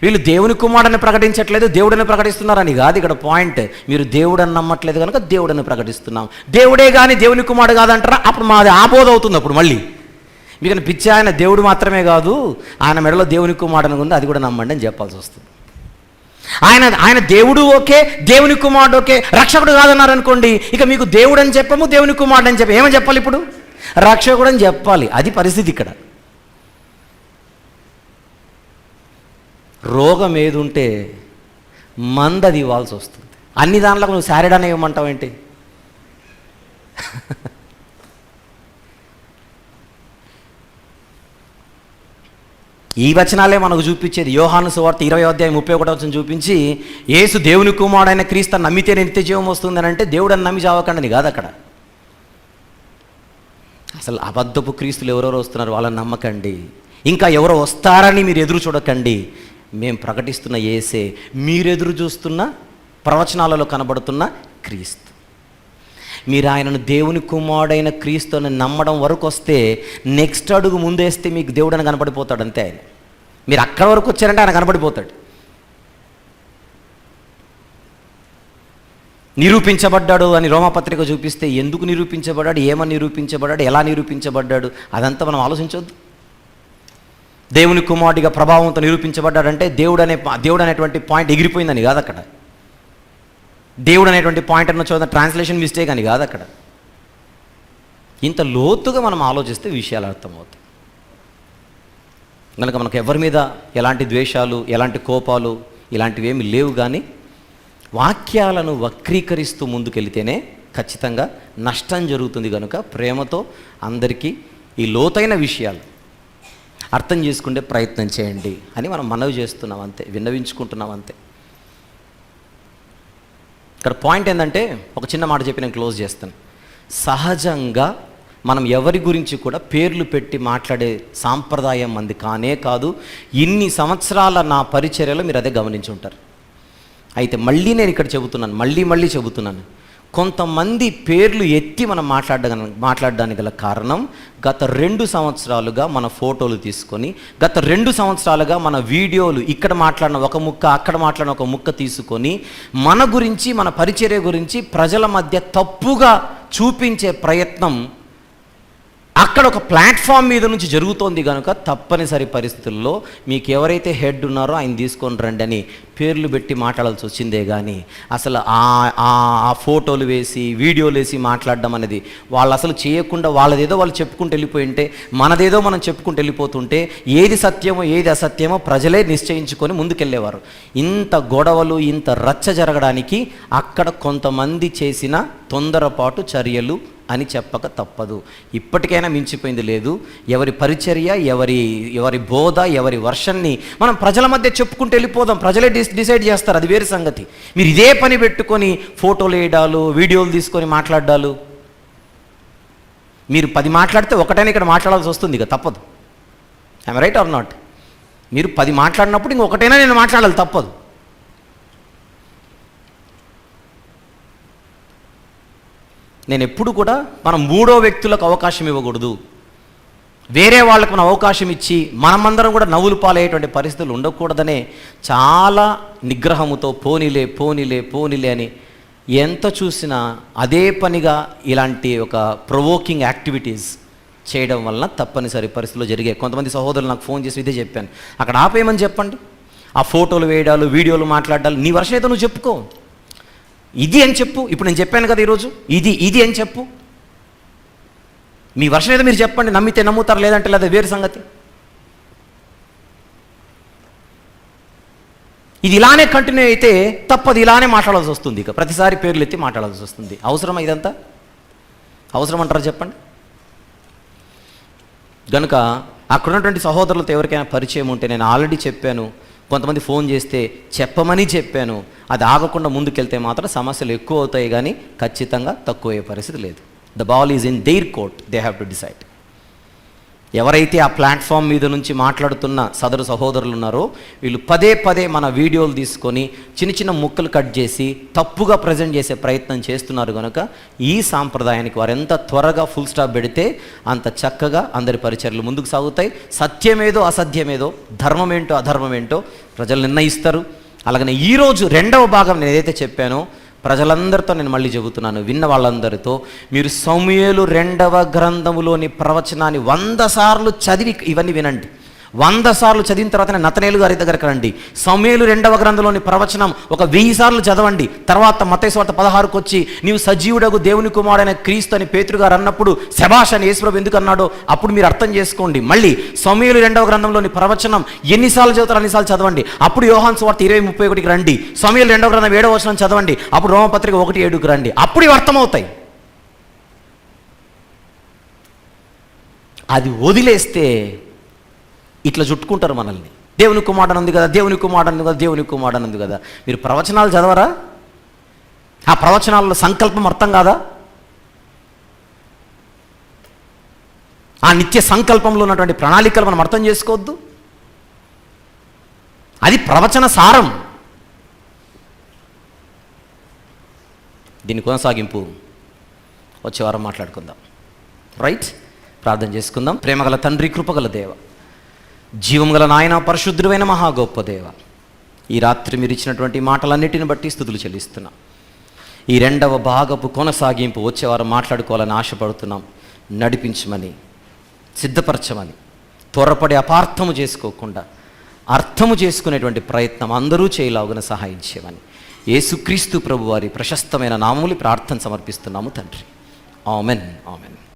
వీళ్ళు దేవుని కుమారుడిని ప్రకటించట్లేదు, దేవుడిని ప్రకటిస్తున్నారని కాదు ఇక్కడ పాయింట్. మీరు దేవుడని నమ్మట్లేదు కనుక దేవుడిని ప్రకటిస్తున్నాం. దేవుడే కానీ దేవుని కుమారుడు కాదంటారా? అప్పుడు మాది ఆబోధ అవుతుంది. అప్పుడు మళ్ళీ మీకు పిచ్చి, ఆయన దేవుడు మాత్రమే కాదు, ఆయన మెడలో దేవుని కుమారుడు ఉంది, అది కూడా నమ్మండి అని చెప్పాల్సి వస్తుంది. ఆయన దేవుడు ఓకే, దేవుని కుమారుడు ఓకే, రక్షకుడు కాదన్నారు అనుకోండి, ఇక మీకు దేవుడు అని చెప్పము, దేవుని కుమారుడు అని చెప్పి ఏమని చెప్పాలి? ఇప్పుడు రక్షకుడు అని చెప్పాలి. అది పరిస్థితి ఇక్కడ. రోగం ఏది ఉంటే మందది ఇవ్వాల్సి వస్తుంది. అన్ని దాంట్లో నువ్వు శారీడానే ఇవ్వమంటావు ఏంటి? ఈ వచనాలే మనకు చూపించేది. యోహాను సువార్త 20వ అధ్యాయం 31వ వచనం చూపించి, యేసు దేవుని కుమారుడైన క్రీస్తుని నమ్మితే నిత్య జీవం వస్తుందని అంటే దేవుడు అని నమ్మి చావకండి కాదు అక్కడ. అసలు అబద్ధపు క్రీస్తులు ఎవరెవరు వస్తున్నారు వాళ్ళని నమ్మకండి. ఇంకా ఎవరో వస్తారని మీరు ఎదురు చూడకండి. మేము ప్రకటిస్తున్న యేసే మీరెదురు చూస్తున్న ప్రవచనాలలో కనబడుతున్న క్రీస్తు. మీరు ఆయనను దేవుని కుమారుడైన క్రీస్తు అని నమ్మడం వరకు వస్తే నెక్స్ట్ అడుగు ముందేస్తే మీకు దేవుడు అని కనపడిపోతాడు అంతే. ఆయన మీరు అక్కడి వరకు వచ్చారంటే ఆయన కనపడిపోతాడు. నిరూపించబడ్డాడు అని రోమాపత్రిక చూపిస్తే ఎందుకు నిరూపించబడ్డాడు, ఏమని నిరూపించబడ్డాడు, ఎలా నిరూపించబడ్డాడు, అదంతా మనం ఆలోచించవద్దు. దేవుని కుమారుడిగా ప్రభావంతో నిరూపించబడ్డాడంటే దేవుడు అనేటువంటి పాయింట్ ఎగిరిపోయిందని కాదు అక్కడ. దేవుడు అనేటువంటి పాయింట్ అన్న చోట ట్రాన్స్లేషన్ మిస్టేక్ అని కాదు అక్కడ. ఇంత లోతుగా మనం ఆలోచిస్తే విషయాలు అర్థమవుతాయి. కనుక మనకు ఎవరి మీద ఎలాంటి ద్వేషాలు, ఎలాంటి కోపాలు ఇలాంటివి ఏమి లేవు. కానీ వాక్యాలను వక్రీకరిస్తూ ముందుకెళ్తేనే ఖచ్చితంగా నష్టం జరుగుతుంది. కనుక ప్రేమతో అందరికీ ఈ లోతైన విషయాలు అర్థం చేసుకునే ప్రయత్నం చేయండి అని మనం మనవి చేస్తున్నాం అంతే, విన్నవించుకుంటున్నాం అంతే. ఇక్కడ పాయింట్ ఏంటంటే, ఒక చిన్న మాట చెప్పి నేను క్లోజ్ చేస్తాను. సహజంగా మనం ఎవరి గురించి కూడా పేర్లు పెట్టి మాట్లాడే సాంప్రదాయం మంది కానే కాదు. ఇన్ని సంవత్సరాల నా పరిచర్యలో మీరు అదే గమనించి ఉంటారు. అయితే మళ్ళీ నేను ఇక్కడ చెబుతున్నాను, మళ్ళీ చెబుతున్నాను, కొంతమంది పేర్లు ఎత్తి మనం మాట్లాడడానికి గల కారణం, గత 2 సంవత్సరాలుగా మన ఫోటోలు తీసుకొని, గత 2 సంవత్సరాలుగా మన వీడియోలు ఇక్కడ మాట్లాడిన ఒక ముక్క, అక్కడ మాట్లాడిన ఒక ముక్క తీసుకొని మన గురించి, మన పరిచర్య గురించి ప్రజల మధ్య తప్పుగా చూపించే ప్రయత్నం అక్కడ ఒక ప్లాట్ఫామ్ మీద నుంచి జరుగుతోంది. కనుక తప్పనిసరి పరిస్థితుల్లో మీకు ఎవరైతే హెడ్ ఉన్నారో ఆయన తీసుకొని రండి అని పేర్లు పెట్టి మాట్లాడాల్సి వచ్చిందే. కానీ అసలు ఆ ఫోటోలు వేసి వీడియోలు వేసి మాట్లాడడం అనేది వాళ్ళు అసలు చేయకుండా వాళ్ళదేదో వాళ్ళు చెప్పుకుంటూ వెళ్ళిపోయి ఉంటే, మనదేదో మనం చెప్పుకుంటూ వెళ్ళిపోతుంటే ఏది సత్యమో ఏది అసత్యమో ప్రజలే నిశ్చయించుకొని ముందుకెళ్ళేవారు. ఇంత గొడవలు, ఇంత రచ్చ జరగడానికి అక్కడ కొంతమంది చేసిన తొందరపాటు చర్యలు అని చెప్పక తప్పదు. ఇప్పటికైనా మించిపోయింది లేదు. ఎవరి పరిచర్య, ఎవరి బోధ, ఎవరి వర్షన్ని మనం ప్రజల మధ్య చెప్పుకుంటూ వెళ్ళిపోదాం. ప్రజలే డిసైడ్ చేస్తారు, అది వేరే సంగతి. మీరు ఇదే పని పెట్టుకొని ఫోటోలు వేయడాలు, వీడియోలు తీసుకొని మాట్లాడాలు, మీరు 10 మాట్లాడితే ఒకటైనా ఇక్కడ మాట్లాడాల్సి వస్తుంది, ఇక తప్పదు. I'm right are not? మీరు 10 మాట్లాడినప్పుడు ఇంకొకటైనా నేను మాట్లాడాలి, తప్పదు. నేను ఎప్పుడు కూడా మనం 3వ వ్యక్తులకు అవకాశం ఇవ్వకూడదు. వేరే వాళ్ళకు మనం అవకాశం ఇచ్చి మనమందరం కూడా నవ్వులు పాలయ్యేటువంటి పరిస్థితులు ఉండకూడదనే చాలా నిగ్రహముతో పోనీలే అని ఎంత చూసినా అదే పనిగా ఇలాంటి ఒక ప్రొవోకింగ్ యాక్టివిటీస్ చేయడం వలన తప్పనిసరి పరిస్థితుల్లో జరిగాయి. కొంతమంది సహోదరులు నాకు ఫోన్ చేసి ఇదే చెప్పాను, అక్కడ ఆపేయమని చెప్పండి. ఆ ఫోటోలు వేయడాలు, వీడియోలు మాట్లాడాలి, నీ వర్షం అయితే నువ్వు చెప్పుకో, ఇది అని చెప్పు. ఇప్పుడు నేను చెప్పాను కదా ఈరోజు, ఇది అని చెప్పు. మీ వర్షం ఏదో మీరు చెప్పండి, నమ్మితే నమ్ముతారు, లేదంటే లేదా వేరే సంగతి. ఇది ఇలానే కంటిన్యూ అయితే తప్పదు, ఇలానే మాట్లాడాల్సి వస్తుంది. ఇక ప్రతిసారి పేర్లు ఎత్తి మాట్లాడాల్సి వస్తుంది. అవసరమా ఇదంతా? అవసరం అంటారా చెప్పండి? కనుక అక్కడ ఉన్నటువంటి సహోదరులతో ఎవరికైనా పరిచయం ఉంటే, నేను ఆల్రెడీ చెప్పాను, కొంతమంది ఫోన్ చేస్తే చెప్పమని చెప్పాను, అది ఆగకుండా ముందుకెళ్తే మాత్రం సమస్యలు ఎక్కువ అవుతాయి, కానీ ఖచ్చితంగా తక్కువ అయ్యే పరిస్థితి లేదు. The ball is in there court, they have to decide. ఎవరైతే ఆ ప్లాట్ఫామ్ మీద నుంచి మాట్లాడుతున్న సదరు సహోదరులు ఉన్నారో వీళ్ళు పదే మన వీడియోలు తీసుకొని చిన్న ముక్కలు కట్ చేసి తప్పుగా ప్రజెంట్ చేసే ప్రయత్నం చేస్తున్నారు. కనుక ఈ సాంప్రదాయానికి వారు ఎంత త్వరగా ఫుల్ స్టాప్ పెడితే అంత చక్కగా అందరి పరిచర్యలు ముందుకు సాగుతాయి. సత్యమేదో అసత్యమేదో, ధర్మమేంటో అధర్మమేంటో ప్రజలు నిర్ణయిస్తారు. అలాగనే ఈరోజు 2వ భాగం నేను ఏదైతే చెప్పానో ప్రజలందరితో నేను మళ్ళీ చెబుతున్నాను, విన్న వాళ్ళందరితో మీరు సమూయేలు 2వ గ్రంథములోని ప్రవచనాన్ని 100 సార్లు చదివి ఇవన్నీ వినండి. 100 సార్లు చదివిన తర్వాత నతనేలు గారి దగ్గరకు రండి. సమూయేలు 2వ గ్రంథంలోని ప్రవచనం ఒక 1000 సార్లు చదవండి. తర్వాత మత్తయి సువార్త 16కు వచ్చి నీవు సజీవుడగు దేవుని కుమారుడైన క్రీస్తు అని పేతురు గారు అన్నప్పుడు శభాష్ అని యేసు ప్రభు ఎందుకు అన్నాడో అప్పుడు మీరు అర్థం చేసుకోండి. మళ్ళీ సమూయేలు 2వ గ్రంథంలోని ప్రవచనం ఎన్నిసార్లు చదువుతారో అన్నిసార్లు చదవండి. అప్పుడు యోహాను సువార్త 20:31కి రండి. సమూయేలు 2వ గ్రంథం 7వ వచనం చదవండి. అప్పుడు రోమపత్రిక 1:7కి రండి. అప్పుడు ఇవి అర్థమవుతాయి. అది వదిలేస్తే ఇట్లా చుట్టుకుంటారు మనల్ని. దేవుని కుమారుడు ఉంది కదా, దేవుని కుమారుడు ఉంది కదా. మీరు ప్రవచనాలు చదవరా? ఆ ప్రవచనాల్లో సంకల్పం అర్థం కాదా? ఆ నిత్య సంకల్పంలో ఉన్నటువంటి ప్రణాళికలు మనం అర్థం చేసుకోవద్దు. అది ప్రవచన సారం. దీని కొనసాగింపు వచ్చే వారం మాట్లాడుకుందాం. రైట్, ప్రార్థన చేసుకుందాం. ప్రేమగల తండ్రి, కృపగల దేవ, జీవం గల నాయన, పరిశుద్ధుడైన మహా గొప్ప దేవ, ఈ రాత్రి మీరు ఇచ్చినటువంటి మాటలన్నిటిని బట్టి స్తుతులు చెల్లిస్తున్నాం. ఈ రెండవ భాగపు కొనసాగింపు వచ్చే వారం మాట్లాడుకోవాలని ఆశపడుతున్నాం. నడిపించమని, సిద్ధపరచమని, త్వరపడి అపార్థము చేసుకోకుండా అర్థము చేసుకునేటువంటి ప్రయత్నం అందరూ చేయలాగున సహాయం చేయమని యేసుక్రీస్తు ప్రభు వారి ప్రశస్తమైన నామములు ప్రార్థన సమర్పిస్తున్నాము తండ్రి. Amen, amen.